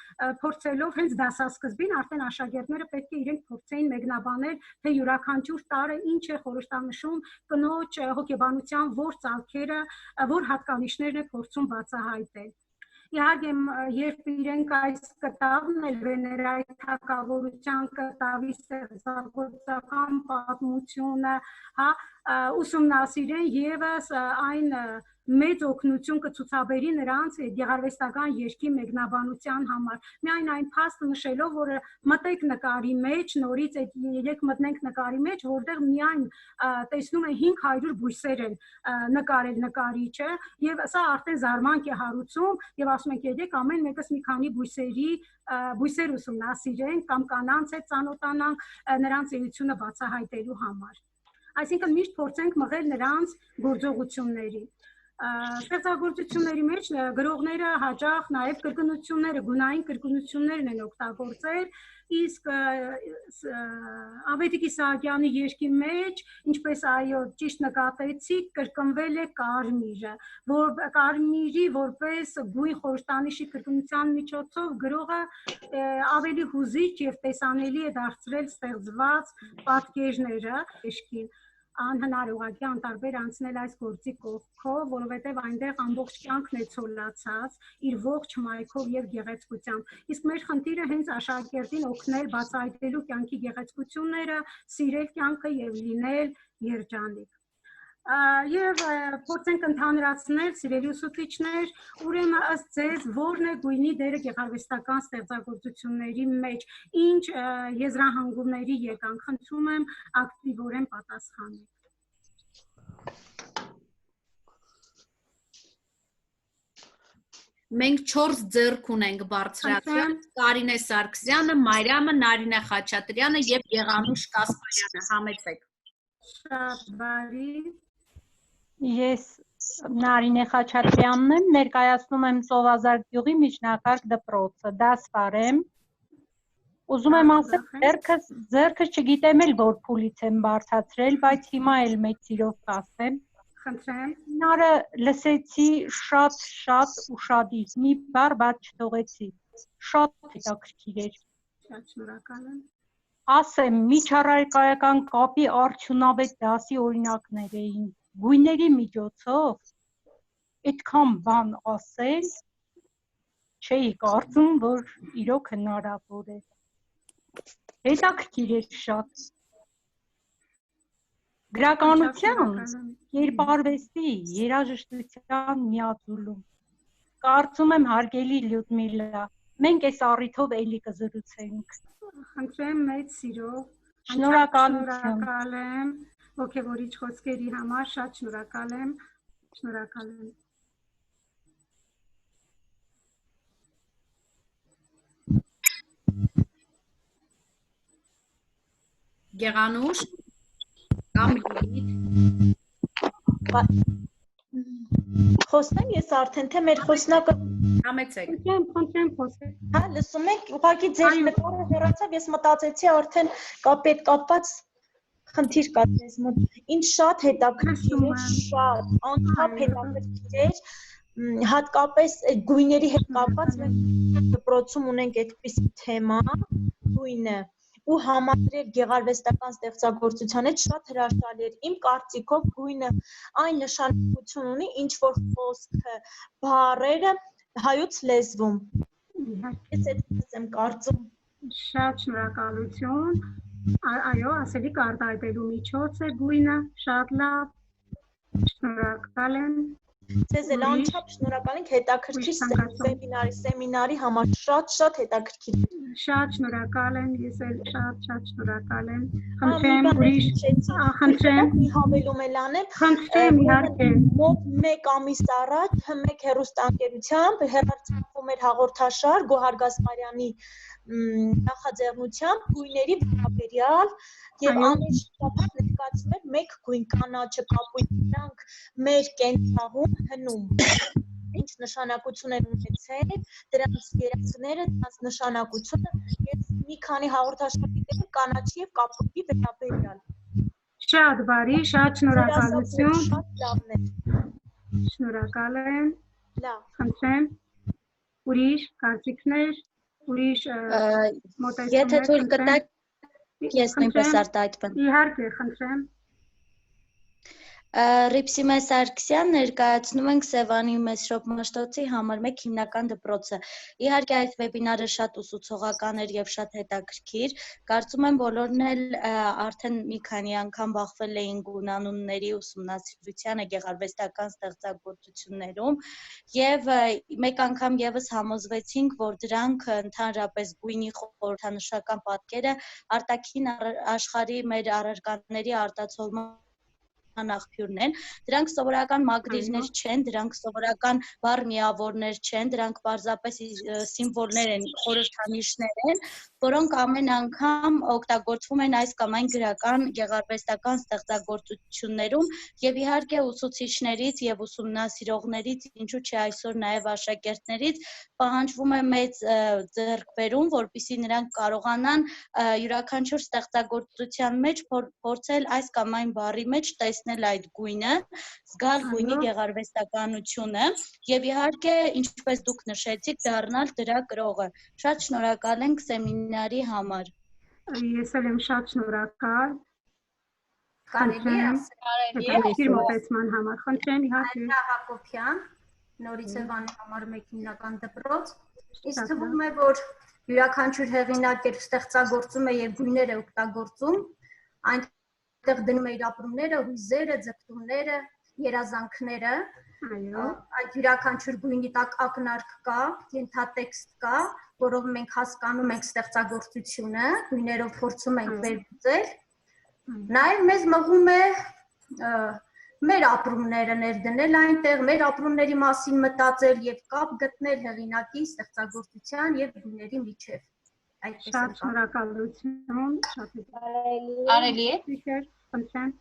փորձելով հենց դասասկզբին արդեն աշակերտները պետք է իրենք փորձեին մեկնաբանել թե յուրաքանչյուր տարը ինչ է խորհրդանշում կնոջ հոգեբանության որ ծալքերը, որ հատկանիշներն է փորձում բացահայտել։ Իհարկե, երբ իրենք այս կտավն էլ Վեներայի թագավորության կտավի ստեղծագործական պատմությունը, ուսումնասիրեն եւս այն մեծ օգնություն կցուցաբերի նրանց գեղարվեստական երկի մեկնաբանության համար։ Միայն այն փաստը նշելով, որ մտեք նկարի մեջ, նորից եկեք մտնենք նկարի մեջ, որտեղ միայն տեսնում է 500 բույսեր են նկարել նկարիչը, եւ սա արդեն զարմանք է հարուցում, եւ ասում ենք եկեք ամեն մեկս մի քանի բույսեր ուսումնասիրենք կամ կանանց հետ ծանոթանանք նրանց էությունը բացահայտելու համար։ Այսինքն միշտ փորձենք մղել նրանց գործողությունների։ Ստեղծագործությունների մեջ գրողները հաճախ նաև կրկնությունները, գունային կրկնություններն են օգտագործել, իսկ Ավետիք Իսահակյանի երգի մեջ, ինչպես այո ճիշտ նկատեցիք, կրկնվել է կարմիրը, որ կարմիրի որպես գույն խորհրդանիշի կրկնության միջոցով գրողը ավելի հուզիչ եւ տեսանելի է դարձրել ստեղծված պատկերները երգին անհնար ուղղակի անտարբեր անցնել այս գործի կողքով, որովհետև այնտեղ ամբողջ կյանքն է ցոլացած իր ողջ մայքով եւ գեղեցկությամբ։ Իսկ մեր խնդիրը հենց աշակերտին օգնել բացահայտելու կյանքի գեղեցկությունները, սիրել կյանքը եւ լինել երջանիկ։ Եվ փորձենք ընդհանրացնել սիրելի ուսուցիչներ, ուրեմն ըստ ձեզ որն է գույնի դերը գեղարվեստական ստեղծագործությունների մեջ, ինչ եզրահանգումների եկանք, խնդրում եմ ակտիվորեն պատասխանեք։ Մենք 4 ձեռք ունենք բարձրացիան, Կարինե Սարգսյանը, Մարիամը, Նարինե Խաչատրյանը եւ Եղանուշ Կասպարյանը, համեցեք։ Շատ բարի։ Ես Նարինե Խաչատրյանն եմ, ներկայացնում եմ Ծովազարդ գյուղի միջնակարգ դպրոցը, դասվար եմ։ Ուզում եմ ասել, ձեռքս չգիտեմ էլ որ փուլից եմ բարձրացրել, բայց հիմա էլ մեծ սիրով կասեմ։ Խնդրեմ։ Նարը լսեցի շատ ուշադիր, մի բառ բաց չթողեցի։ Շատ հետաքրքիր էր։ Շատ շնորհակալ եմ։ Ասեմ, միջառարկայական կապի արդյունավետ դասի օրինակներ էին։ Գույների միջոցով այդքան բան ասել չէի կարծում, որ իրոք հնարավոր է։ Հետաքրքիր էր շատ։ Գրականության, կերպարվեստի, երաժշտության միաձուլում։ Կարծում եմ հարգելի Լյուդմիլա, մենք այս առիթով էլի կզրուցենք։ Խնդրեմ մեծ սիրով։ Շնորհակալություն։ Շնորհակալ եմ ոգևորիչ խոսքերի համար, շատ շնորհակալ եմ։ Շնորհակալ եմ։ Գեղանուշ կամ Լիլիթ։ Խոսնեմ ես արդեն թե մեր խոսնակը համեցեք։ Խնդրեմ խոսեք։ Հա, լսում եք, ուղղակի ձեր նկարը հեռացավ, ես մտածեցի արդեն կապետ կապված խնդիր կա ձեզ մոտ։ Ինչ շատ հետաքրքիր է, շատ անչափ հետաքրքիր է, հատկապես այդ գույների հետ կապված մենք դպրոցում ունենք այդպիսի թեմա, գույնը ու համադրել գեղարվեստական ստեղծագործության հետ շատ հրաշալի էր։ Իմ կարծիքով գույնը այն նշանակություն ունի, ինչ որ խոսքը, բառերը հայոց լեզվում։ Ես այդպես եմ կարծում։ Շատ շնորհակալություն։ Այո, ասելիք արտահայտելու միջոց է գույնը, շատ լավ։ Շնորհակալ եմ։ Ձեզ էլ անչափ շնորհակալ ենք հետաքրքիր սեմինարի համար շատ հետաքրքիր։ Շատ շնորհակալ եմ, ես էլ շատ շնորհակալ եմ։ Խնդրեմ ուրիշ, խնդրեմ մի հավելում էլ անեմ։ Խնդրեմ իհարկե։ Մոտ 1 ամիս առաջ ՀՄԵԿ հեռուստաընկերությամբ հեռարձակվում էր հաղորդաշար Գոհար Գասպարյանի նախաձեռնությամբ գույների վերաբերյալ եւ ամեն շաբաթ ներկայացնում էր մեկ գույն կանաչը կապույտ դրանք մեր կենցաղում հնում ինչ նշանակություն են ունեցել դրանց երազները դրանց նշանակությունը ես մի քանի հաղորդաշար դիտել եմ կանաչի եւ կապույտի վերաբերյալ շատ բարի շատ շնորհակալություն շատ լավն է շնորհակալ եմ լավ խնդրեմ ուրիշ կարծիքներ ուրիշ մոտեցումներ եթե թույլ կտաք ես նույնպես արտահայտվեմ իհարկե խնդրեմ Ռիփսիմե Սարգսյան ներկայացնում ենք Սևանի Մեսրոպ Մաշտոցի համար 1 հիմնական դպրոցը։ Իհարկե այդ վեբինարը շատ ուսուցողական էր եւ շատ հետաքրքիր։ Կարծում եմ բոլորն էլ արդեն մի քանի անգամ բախվել էին գունանունների ուսումնասիրությանը գեղարվեստական ստեղծագործություններում եւ մեկ անգամ եւս համոզվեցինք, որ դրանք ընդհանրապես գույնի խորհրդանշական պատկերը արտաքին աշխարհի մեր առարկաների արտացոլման աղբյուրն են, դրանք սովորական մագդիրներ չեն, դրանք սովորական բառ միավորներ չեն, դրանք պարզապես սիմվոլներ են, խորհրդանիշներ են, որոնք ամեն անգամ օգտագործվում են այս կամ այն գրական գեղարվեստական ստեղծագործություններում եւ իհարկե ուսուցիչներից եւ ուսումնասիրողներից, ինչու՞ չէ այսօր նաեւ աշակերտներից պահանջվում է մեծ ձեռքբերում, որպեսզի նրանք կարողանան յուրաքանչյուր ստեղծագործության մեջ փորձել այս կամ այն բառի մեջ տեսնել այդ գույնը, զգալ գույնի գեղարվեստականությունը եւ իհարկե, ինչպես դուք նշեցիք, դառնալ դրա կրողը։ Շատ շնորհակալ ենք սեմինարի համար։ Ես էլ եմ շատ շնորհակալ։ Կարելի է հետաքրքիր մոտեցման համար։ Խնդրեմ իհարկե։ Այլա Հակոբյան, նորից Սևանի համար 1 հիմնական դպրոց։ Ինձ թվում է, որ յուրաքանչյուր հեղինակ էր ստեղծագործում է եւ գույներ է օգտագործում, այնտեղ դնում է իր ապրումները, հույզերը, ձգտումները, երազանքները։ Այո։ Այդ յուրաքանչյուր գույնի տակ ակնարկ կա, ենթատեքստ կա, որով մենք հասկանում ենք ստեղծագործությունը, գույներով փորձում ենք վերլուծել։ Նաեւ մեզ մղում է մեր ապրումները ներդնել այնտեղ, մեր ապրումների մասին մտածել եւ կապ գտնել հեղինակի ստեղծագործության եւ գույների միջեւ։ Շատ շնորհակալություն, շատ Արելի է։ Խնդրեմ։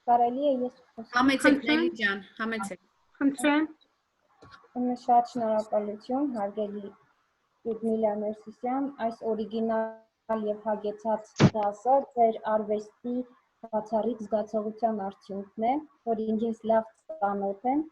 Կարելի է ես խոսեմ։ Համեցեք Լելի ջան, համեցեք։ Խնդրեմ։ Շատ շնորհակալություն, հարգելի Լյուդմիլա Ներսիսյան, այս օրիգինալ եւ հագեցած դասը ձեր արվեստի բացառիկ զգացողության արդյունքն է, որին ես լավ ծանոթ եմ,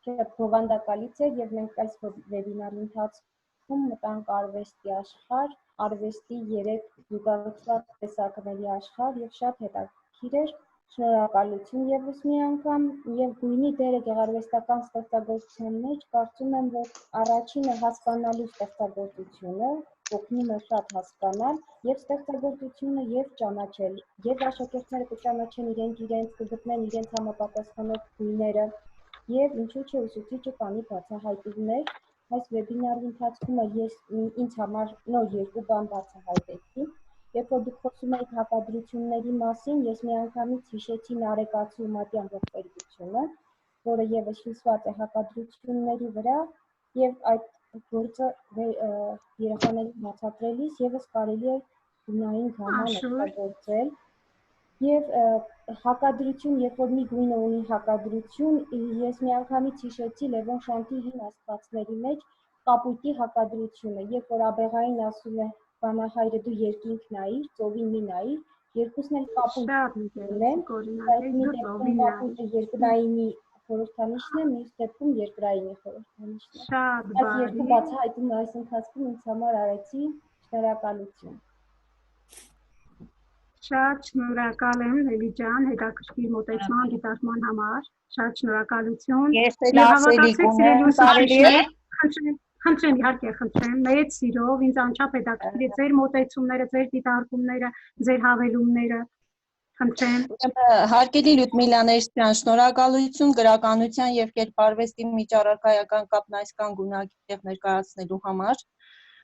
շատ բովանդակալից է եւ մենք այս վեբինարի ընթացքում մտանք արվեստի աշխարհ, արվեստի 3 զուգակցված տեսակների աշխարհ եւ շատ հետաքրքիր էր։ Շնորհակալություն եւս մի անգամ եւ գույնի դերը գեղարվեստական ստեղծագործության մեջ կարծում եմ որ առաջինը հասկանալու ստեղծագործությունը օգնում է շատ հասկանալ եւ ստեղծագործությունը եւ ճանաչել եւ աշակերտները կճանաչեն իրենց կգտնեն իրենց համապատասխանող գույները եւ ինչու՞ չէ ուսուցիչը կանի բացահայտումներ այս վեբինարի ընթացքում ես ինձ համար նոր երկու բան բացահայտեցի երբ որ դուք խոսում եք հակադրությունների մասին ես միանգամից հիշեցի Նարեկացու Մատյան ողբերգությունը որը եւս հյուսված է հակադրությունների վրա եւ այդ գործը երեխաներին բացատրելիս եւս կարելի է գունային գաման օգտագործել եւ հակադրություն երբ որ մի գույնը ունի հակադրություն ես միանգամից հիշեցի Լևոն Շանթի հին աստվածների մեջ կապույտի հակադրությունը երբ որ աբեղային ասում է բանահայրը դու երկինք նայիր ծովին մի նայիր երկուսն էլ կապույտ ունեն այդ մի դեպքում կապույտը երկնայինի խորհրդանիշն է, մյուս դեպքում երկրայինի խորհրդանիշն է։ Այս երկու բացահայտումն այս ընթացքում ինձ համար արեցի, շնորհակալություն։ Շատ շնորհակալ եմ Լելի ջան, հետաքրքիր մոտեցման դիտարկման համար։ Շատ շնորհակալություն։ Ես էլ ասելիք ունեմ, Խնդրեմ, իհարկե խնդրեմ, մեծ սիրով, ինձ անչափ հետաքրքիր է ձեր մոտեցումները, ձեր դիտարկումները, ձեր հավելումները։ Հարգելի Լյուդմիլա Ներսյան, շնորհակալություն գրականության եւ կերպարվեստի միջառարկայական կապն այսքան գունագեղ ներկայացնելու համար։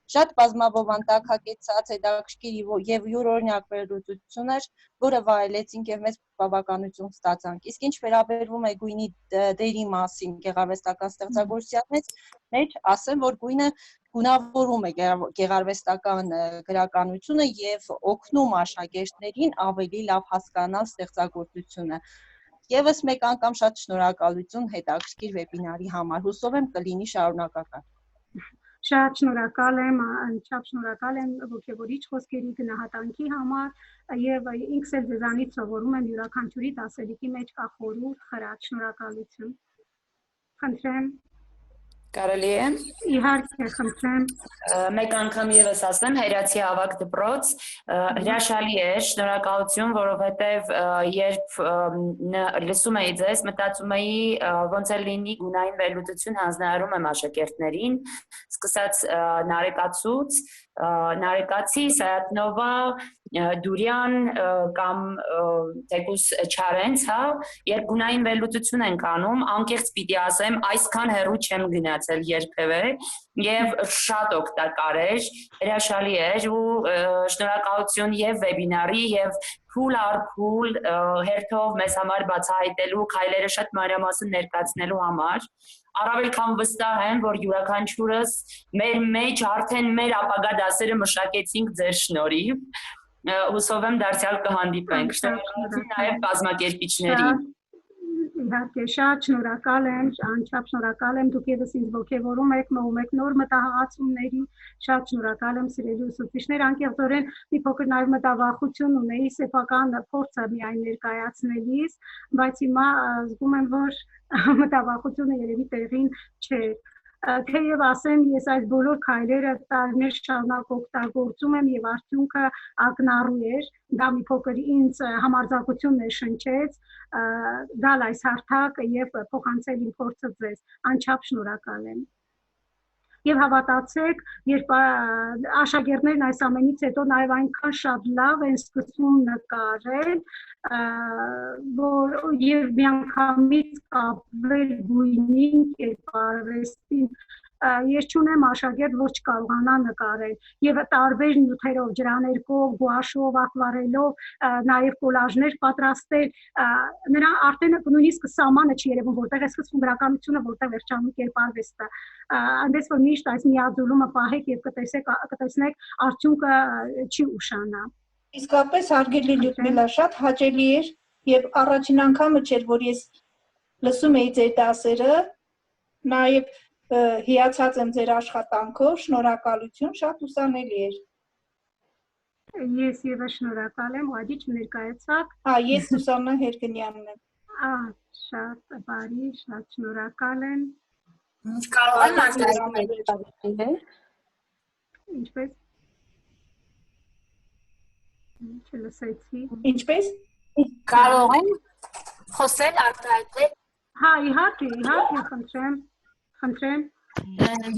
Շատ բազմաբովանդակ հագեցած հետաքրքիր եւ յուրօրինակ վերլուծություն էր, որը վայելեցինք եւ մեծ բավականություն ստացանք։ Իսկ ինչ վերաբերվում է գույնի դերի մասին գեղարվեստական ստեղծագործության մեջ, ասեմ, որ գույնը գունավորում է գեղարվեստական գրականությունը եւ օգնում աշակերտներին ավելի լավ հասկանալ ստեղծագործությունը։ Եվս մեկ անգամ շատ շնորհակալություն հետաքրքիր վեբինարի համար։ Հուսով եմ կլինի շարունակական։ Շատ շնորհակալ եմ, անչափ շնորհակալ եմ ողջևորիչ խոսքերի գնահատանքի համար եւ ինքս էլ ձեզանից սովորում եմ յուրաքանչյուրի ասելիքի մեջ կա խորհուրդ, խրատ, շնորհակալություն։ Խնդրեմ Կարելի է։ Իհարկե, խնդրեմ։ Մեկ անգամ եւս ասեմ, Հերացի ավագ դպրոց հրաշալի է, շնորհակալություն, որովհետեւ երբ լսում էի ձեզ, մտածում էի ոնց է լինի գունային վերլուծություն հանձնարարում եմ աշակերտներին, սկսած Նարեկացուց, Նարեկացի, Սայատնովա, Դուրյան կամ թեկուս Չարենց, հա, երբ գունային վերլուծություն ենք անում, անկեղծ պիտի ասեմ, այսքան հեռու չեմ գնացել երբևէ եւ շատ օգտակար էր, հրաշալի էր ու շնորհակալություն եւ վեբինարի եւ փուլ առ փուլ հերթով մեզ համար բացահայտելու, քայլերը շատ մանրամասն ներկայացնելու համար։ Առավել քան վստահ եմ, որ յուրաքանչյուրս մեր մեջ արդեն մեր ապագա դասերը մշակեցինք ձեր շնորհիվ։ Հուսով եմ դարձյալ կհանդիպենք։ Շնորհակալություն նաև կազմակերպիչներին։ Իհարկե, շատ շնորհակալ եմ, անչափ շնորհակալ եմ, դուք եւս ինձ ողջևորում եք, մոում եք նոր մտահղացումների, շատ շնորհակալ եմ սիրելի ուսուցիչներ, անկեղծորեն մի փոքր նաև մտավախություն ունեի սեփական փորձը միայն ներկայացնելիս, բայց հիմա զգում եմ, որ մտավախությունը երևի տեղին չէր։ Թեև ասեմ, ես այս բոլոր քայլերը տարիներ շարունակ օգտագործում եմ եւ արդյունքը ակնառու էր, դա մի փոքր ինձ համարձակություն ներշնչեց, դալ այս հարթակ եւ փոխանցել իմ փորձը ձեզ, անչափ շնորհակալ եմ։ Եվ հավատացեք, երբ աշակերտներն այս ամենից հետո նաև այնքան շատ լավ են սկսում նկարել, որ եւ միանգամից կապվել գույնին, կերպարվեստին, ես չունեմ աշակերտ, որ չկարողանա նկարել եւ տարբեր նյութերով, ջրաներկով, գուաշով, ակվարելով, նաեւ կոլաժներ պատրաստել, նրա արդեն նույնիսկ սահմանը չի երևում, որտեղ է սկսվում գրականությունը, որտեղ վերջանում կերպարվեստը, այնպես որ միշտ այս միաձուլումը պահեք եւ կտեսնեք արդյունքը չի ուշանա։ Իսկապես հարգելի Լյուդմիլա, շատ հաճելի էր եւ առաջին անգամը չէր, որ ես լսում էի ձեր դասերը, նաեւ հիացած եմ ձեր աշխատանքով, շնորհակալություն, շատ ուսանելի էր։ Ես եւս շնորհակալ եմ, ուղղակի չներկայացաք։ Ես Սուսաննա Հերգնյանն եմ։ Շատ բարի, շատ շնորհակալ եմ։ Կարող եմ արտահայտել։ Ինչպես։ Չլսեցի։ Ինչպես։ Կարող եմ խոսել արտահայտել։ Հա, իհարկե, խնդրեմ։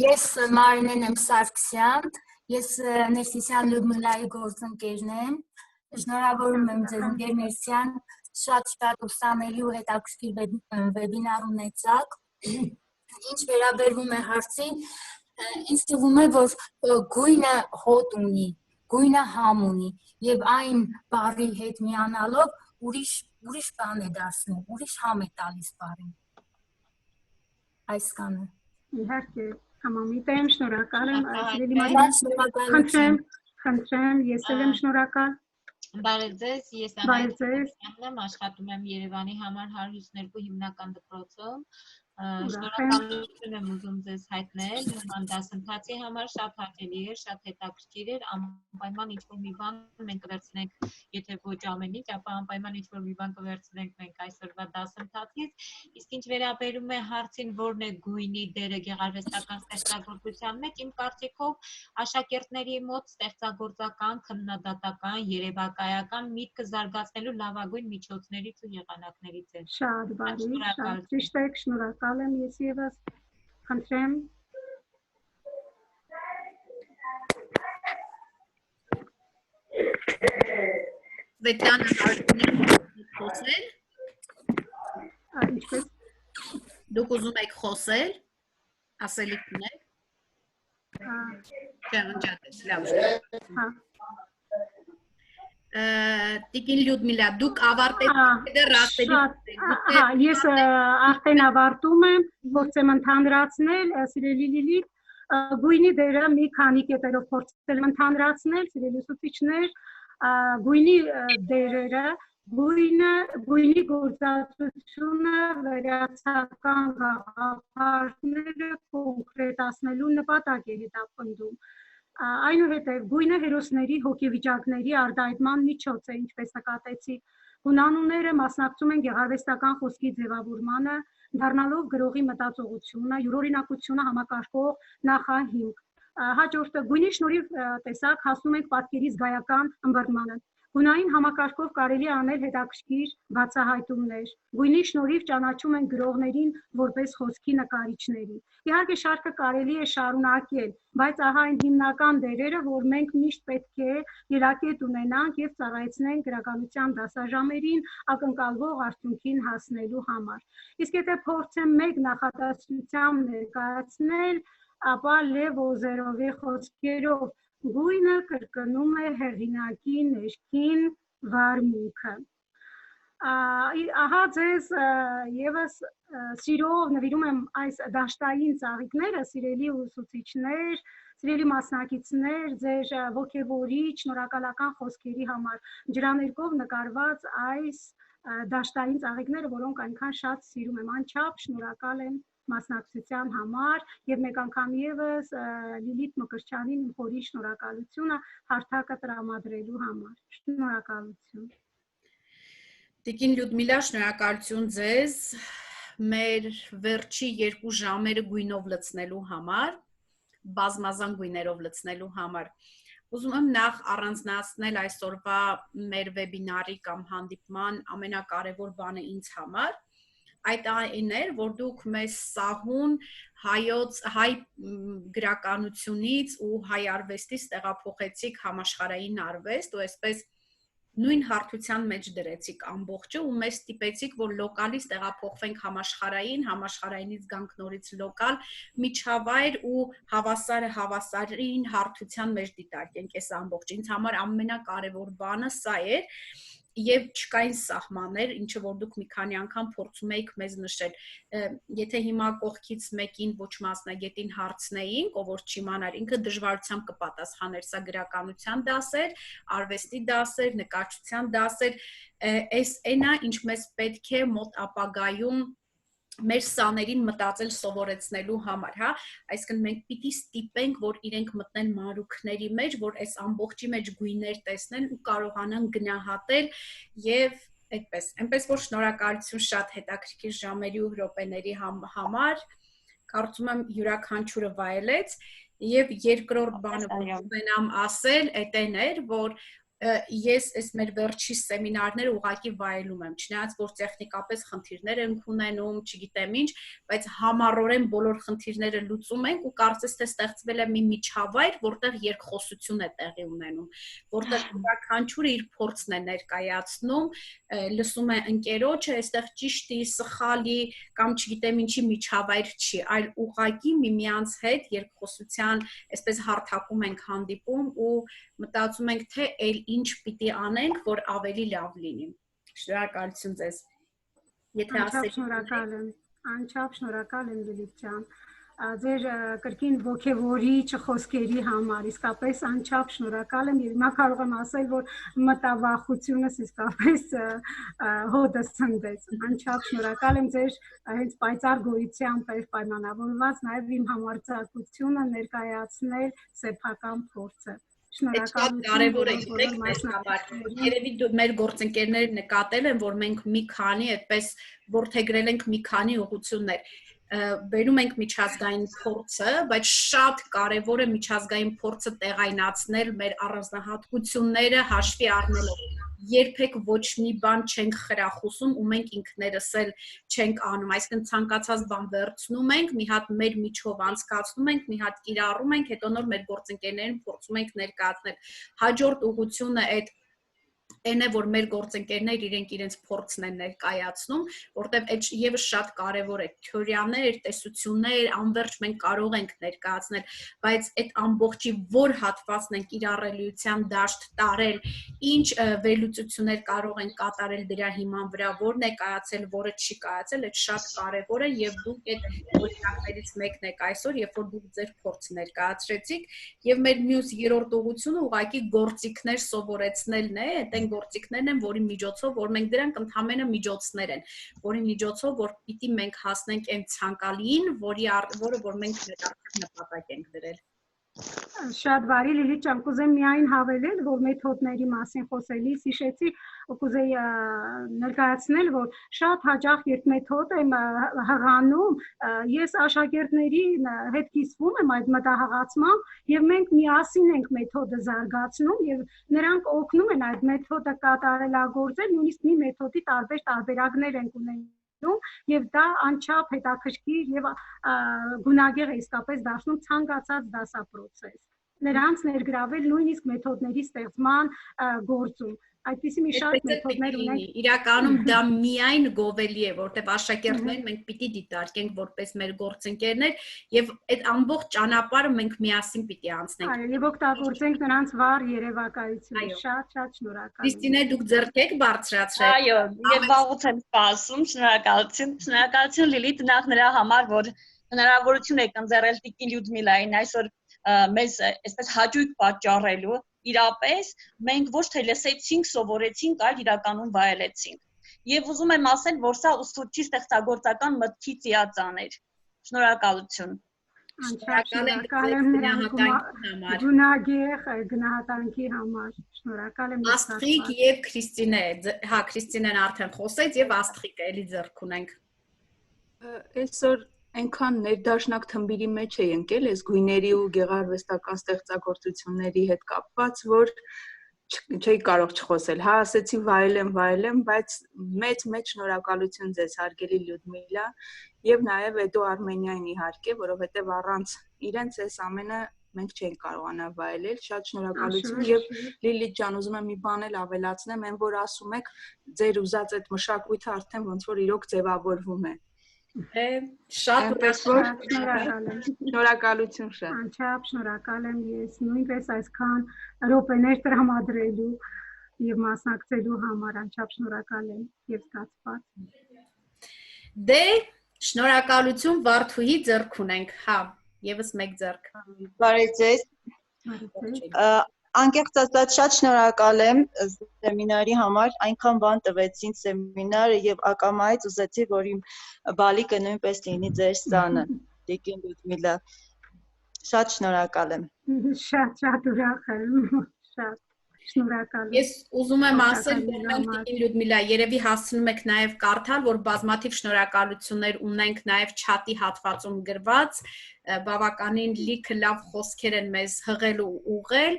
Ես Մարինեն եմ Սարգսյան Ես Ներսիսյան Լյուդմիլայի գործընկերն եմ։ Շնորհավորում եմ ձեզ ընկեր Ներսյան, շատ ուսանելի ու հետաքրքիր վեբինար ունեցաք։ Ինչ վերաբերվում է հարցին, ինձ թվում է, որ գույնը հոտ ունի, գույնը համ ունի, եւ այն բառի հետ միանալով ուրիշ բան է դարձնում, ուրիշ համ է տալիս բառին։ Այսքանը։ Իհարկե, համամիտ եմ, շնորհակալ եմ, խնդրեմ, ես եմ շնորհակալ։ Բարև ձեզ, ես Անահիտ եմ, աշխատում եմ Երևանի համար 102 հիմնական դպրոցում։ Շնորհակալություն եմ ուզում ձեզ հայտնել, նման դասընթացի համար շատ հաճելի էր, շատ հետաքրքիր էր, անպայման ինչ-որ մի բան մենք կվերցնենք, եթե ոչ ամեն ինչ, ապա անպայման ինչ-որ մի բան կվերցնենք մենք այսօրվա դասընթացից, իսկ ինչ վերաբերում է հարցին, որն է գույնի դերը գեղարվեստական ստեղծագործության մեջ, իմ կարծիքով աշակերտների մոտ ստեղծագործական, քննադատական, երևակայական միտքը զարգացնելու լավագույն միջոցներից ու եղանակներից է։ Շատ բարի, շատ ճիշտ եք, շնորհակալ եմ ես ևս, խնդրեմ։ Վետլանը խոսել։ Ինչպես։ Դուք ուզում եք խոսել, ասելիք ունեք։ Չէ, ընջատեց, լավ։ Տիկին Լյուդմիլա, դուք ավարտեցիք ես արդեն ավարտում եմ, փորձեմ ընդհանրացնել, սիրելի Լիլիթ, գույնի դերը մի քանի կետերով փորձել եմ ընդհանրացնել, սիրելի ուսուցիչներ, գույնի դերերը, գույնի գործածությունը վերացական գաղափարները կոնկրետացնելու նպատակ է հետապնդում։ Այնուհետև գույնը հերոսների հոգեվիճակների արտահայտման միջոց է, ինչպես նկատեցիք։ Հունանունները մասնակցում են գեղարվեստական խոսքի ձևավորմանը, դառնալով գրողի մտածողությունը, յուրօրինակությունը համակարգող նախահիմք։ Հաջորդը գույնի շնորհիվ տեսակ հասնում ենք պատկերի զգայական ըմբռնմանը։ Գունային համակարգով կարելի է անել հետաքրքիր բացահայտումներ։ Գույնի շնորհիվ ճանաչում են գրողներին որպես խոսքի նկարիչների։ Իհարկե շարքը կարելի է շարունակել, բայց ահա այն հիմնական դերերը, որ մենք միշտ պետք է ելակետ ունենանք եւ ծառայեցնենք գրականության դասաժամերին ակնկալվող արդյունքին հասնելու համար։ Իսկ եթե փորձեմ մեկ նախադասությամբ ներկայացնել, ապա Լև Օզերովի խոսքերով գույնը կրկնում է հեղինակի ներքին վարմունքը։ Ահա ձեզ եւս սիրով նվիրում եմ այս դաշտային ծաղիկները, սիրելի ուսուցիչներ, սիրելի մասնակիցներ, ձեր ոգևորիչ, շնորհակալական խոսքերի համար։ Ջրաներկով նկարված այս դաշտային ծաղիկները, որոնք այնքան շատ սիրում եմ, անչափ շնորհակալ եմ մասնակցության համար եւ մեկ անգամ եւս Լիլիթ Մկրտչյանին խորի շնորհակալությունը հարթակը տրամադրելու համար։ Շնորհակալություն։ Տիկին Լյուդմիլա, շնորհակալություն ձեզ մեր վերջի 2 ժամերը գույնով լցնելու համար, բազմազան գույներով լցնելու համար։ Ուզում եմ նախ առանձնացնել այսօրվա մեր վեբինարի կամ հանդիպման ամենակարևոր բանը ինձ համար։ Այդ այն էր, որ դուք մեզ սահուն հայ գրականությունից ու հայ արվեստից տեղափոխեցիք համաշխարհային արվեստ ու այսպես նույն հարթության մեջ դրեցիք ամբողջը ու մեզ ստիպեցիք, որ լոկալից տեղափոխվենք համաշխարհային, համաշխարհայինից գանք նորից լոկալ, միջավայր ու հավասարը հավասարին հարթության մեջ դիտարկենք այս ամբողջը։ Ինձ համար ամենակարևոր բանը սա էր։ Եվ չկային սահմաններ, ինչը որ դուք մի քանի անգամ փորձում եք մեզ նշել։ Եթե հիմա կողքից մեկին ոչ մասնագետին հարցնեին, ով որ չիմանար, ինքը դժվարությամբ կպատասխաներ, սա գրականության դասեր, արվեստի դասեր, նկարչության դասեր, այս այնա, ինչ մեզ պետք է մոտ ապագայում մեր սաներին մտածել սովորեցնելու համար, հա, այսինքն մենք պիտի ստիպենք, որ իրենք մտնեն մանրուքների մեջ, որ այս ամբողջի մեջ գույներ տեսնեն ու կարողանան գնահատել եւ այդպես։ Այնպես որ շնորհակալություն շատ հետաքրքիր ժամերի ու րոպեների համար։ Կարծում եմ յուրաքանչյուրը վայելեց եւ երկրորդ բանը, որ ունենամ ասել, այդ այն էր, որ ես այս մեր վերջի սեմինարները ուղղակի վայելում եմ, չնայած որ տեխնիկապես խնդիրներ ենք ունենում, չգիտեմ ինչ, բայց համառորեն բոլոր խնդիրները լուծում ենք ու կարծես թե ստեղծվել է մի միջավայր, որտեղ երկխոսություն է տեղի ունենում, որտեղ յուրաքանչյուրը իր փորձն է ներկայացնում, լսում է ընկերոջը, այստեղ ճիշտի, սխալի կամ չգիտեմ ինչի միջավայր չի, այլ ուղղակի միմյանց հետ երկխոսության, այսպես հարթակում ենք հանդիպում ու մտածում ենք թե ինչ պիտի անենք, որ ավելի լավ լինի։ Շնորհակալություն ձեզ։ Եթե Անչափ շնորհակալ եմ Լիլիթ ջան։ Ձեր կրկին ոգևորիչ խոսքերի համար իսկապես անչափ շնորհակալ եմ եւ հիմա կարող եմ ասել, որ մտավախությունս իսկապես հոդս ցնդեց։ Անչափ շնորհակալ եմ ձեր հենց պայծառ գոյությամբ եւ պայմանավորված նաեւ իմ համարձակությունը ներկայացնել սեփական փորձը։ Կարևոր է գիտեք մեզ համար, երևի մեր գործընկերները նկատել են, որ մենք մի քանի այդպես որդեգրել ենք մի քանի ուղղություններ, բերում ենք միջազգային փորձը, բայց շատ կարևոր է միջազգային փորձը տեղայնացնել մեր առանձնահատկությունները հաշվի առնելով, երբեք ոչ մի բան չենք խրախուսում ու մենք ինքներս էլ չենք անում, այսինքն ցանկացած բան վերցնում ենք, մի հատ մեր միջով անցկացնում ենք, մի հատ կիրառում ենք, հետո նոր մեր գործընկերներին փորձում ենք ներկայացնել, հաջորդ ուղղությունը այդ այն է, որ մեր գործընկերներ իրենց փորձն են ներկայացնում, որտեղ այդ եւս շատ կարեւոր է, թեորիաներ, տեսություններ, անverջ մենք կարող ենք ներկայացնել, բայց այդ ամբողջի որ հատվածն են կիրառելիության դաշտ տարել, ինչ վերլուծություններ կարող են կատարել դրա հիման վրա, որն է կայացել, որը չի կայացել, այդ շատ կարեւոր է եւ դուք այդ օրինակներից մեկն եք այսօր, երբ որ դուք ձեր փորձը ներկայացրեցիք, եւ մեր մյուս երրորդ ուղղությունը ուղղակի գործիքներ սովորեցնելն է, այդ գործիքներն են, որի միջոցով, որ մենք դրանք ընդհանրապես միջոցներ են, որի միջոցով, որ պիտի մենք հասնենք այն ցանկալիին, որը որ մենք նպատակ ենք դրել։ Շատ բարի Լիլիթ ջան, կուզեմ միայն հավելել, որ մեթոդների մասին խոսելիս հիշեցի, կուզեի ներկայացնել, որ շատ հաճախ երբ մեթոդ եմ հղանում, ես աշակերտների հետ կիսվում եմ այդ մտահղացմամբ եւ մենք միասին ենք մեթոդը զարգացնում եւ նրանք օգնում են այդ մեթոդը կատարելագործել, նույնիսկ մի մեթոդի տարբեր տարբերակներ են ունենում եւ դա անչափ հետաքրքիր եւ գունագեղ է իսկապես դարձնում ցանկացած դասապրոցես նրանց ներգրավել նույնիսկ մեթոդների ստեղծման գործում այդպիսի մի շատ մեթոդներ ունենք իրականում դա միայն գովելի է որտեղ աշակերտներին մենք պիտի դիտարկենք որպես մեր գործընկերներ եւ այդ ամբողջ ճանապարհը մենք միասին պիտի անցնենք այո եւ օգտագործենք նրանց վառ երևակայությունը շատ շնորհակալ Քրիստինե դուք ձեռքեք բարձրացրեք այո եւ վաղուց եմ սպասում շնորհակալություն Լիլիթ նախ նրա համար որ հնարավորություն եք ընձեռել Տիկին Լյուդմիլային այսօր մեզ այսպես հաճույք պատճառելու իրապես մենք ոչ թե լսեցինք, սովորեցինք, այլ իրականում վայելեցինք։ Եվ ուզում եմ ասել, որ սա ուսուցչի ստեղծագործական մտքի ծիածան էր։ Շնորհակալություն։ Շնորհակալ եմ գունագեղ գնահատանքի համար։ Շնորհակալ եմ Աստղիկ եւ Քրիստինե, հա Քրիստինեն արդեն խոսեց եւ Աստղիկը էլի ձեռք ունենք։ Այսօր այնքան ներդաշնակ թմբիրի մեջ է ընկել այս գույների ու գեղարվեստական ստեղծագործությունների հետ կապված, որ չէի կարող չխոսել։ Հա, ասեցի վայելեմ, բայց մեծ շնորհակալություն ձեզ հարգելի Լյուդմիլա եւ նաեւ Էդո Արմենիային իհարկե, որովհետեւ առանց իրենց այս ամենը մենք չենք կարողանա վայելել։ Շատ շնորհակալություն եւ Լիլիթ ջան, ուզում եմ մի բան էլ ավելացնեմ, այն որ ասում եք, ձեր ուզած այդ մշակույթը արդեն ոնց որ իրոք ձևավորվում է։ Շատ շնորհակալություն շատ։ Անչափ շնորհակալ եմ ես նույնպես այսքան րոպեներ տրամադրելու եւ մասնակցելու համար անչափ շնորհակալ եմ եւ ստացված։ Դե շնորհակալություն Վարդուհի ձեռք ունենք, հա, եւս մեկ ձեռք։ Բարի ձեզ։ Անկեղծ ասած շատ շնորհակալ եմ սեմինարի համար, այնքան բան տվեցին սեմինարը եւ ակամայից ուզեցի, որ իմ բալիկը նույնպես լինի ձեր սանը, Տիկին Լյուդմիլա։ Շատ շնորհակալ եմ։ Շատ ուրախ եմ, շատ շնորհակալ եմ։ Ես ուզում եմ ասել, որ մենք Տիկին Լյուդմիլա երևի հասցնում եք նաեւ կարդալ, որ բազմաթիվ շնորհակալություններ ունենք նաեւ չաթի հատվածում գրված, բավականին լիքը լավ խոսքեր են մեզ հղել ու ուղղել։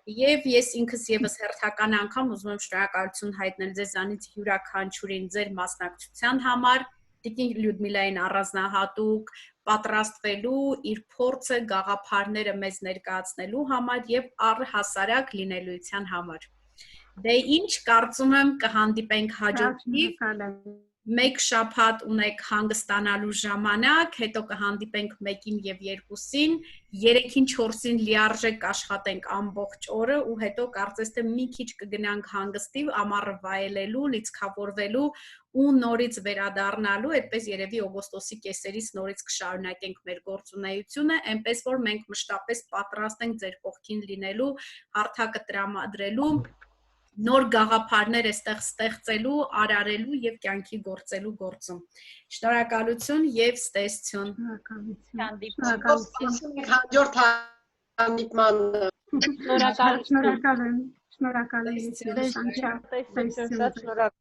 Եվ ես ինքս եւս հերթական անգամ ուզում եմ շնորհակալություն հայտնել ձեզանից յուրաքանչյուրին ձեր մասնակցության համար, Տիկին Լյուդմիլային առանձնահատուկ պատրաստվելու, իր փորձը, գաղափարները մեզ ներկայացնելու համար եւ առհասարակ լինելույթյան համար։ Դե ինչ կարծում եմ կհանդիպենք հաջորդիվ Մեկ շաբաթ ունեք հանգստանալու ժամանակ, հետո կհանդիպենք 1-ին եւ 2-ին, 3-ին 4-ին լիարժեք աշխատենք ամբողջ օրը ու հետո կարծես թե մի քիչ կգնանք հանգստի, ամառը վայելելու, լիցքավորվելու ու նորից վերադառնալու, այդպես երևի օգոստոսի կեսերից նորից կշարունակենք մեր գործունեությունը, այնպես որ մենք մշտապես պատրաստ ենք ձեր կողքին լինելու, հարթակը տրամադրելու նոր գաղափարներ այստեղ ստեղծելու, արարելու եւ կյանքի գործելու գործում։ Շնորհակալություն եւ ստեսություն։ Շնորհակալություն հաջորդ հանդիպմանը։ Շնորհակալություն։ Շնորհակալություն։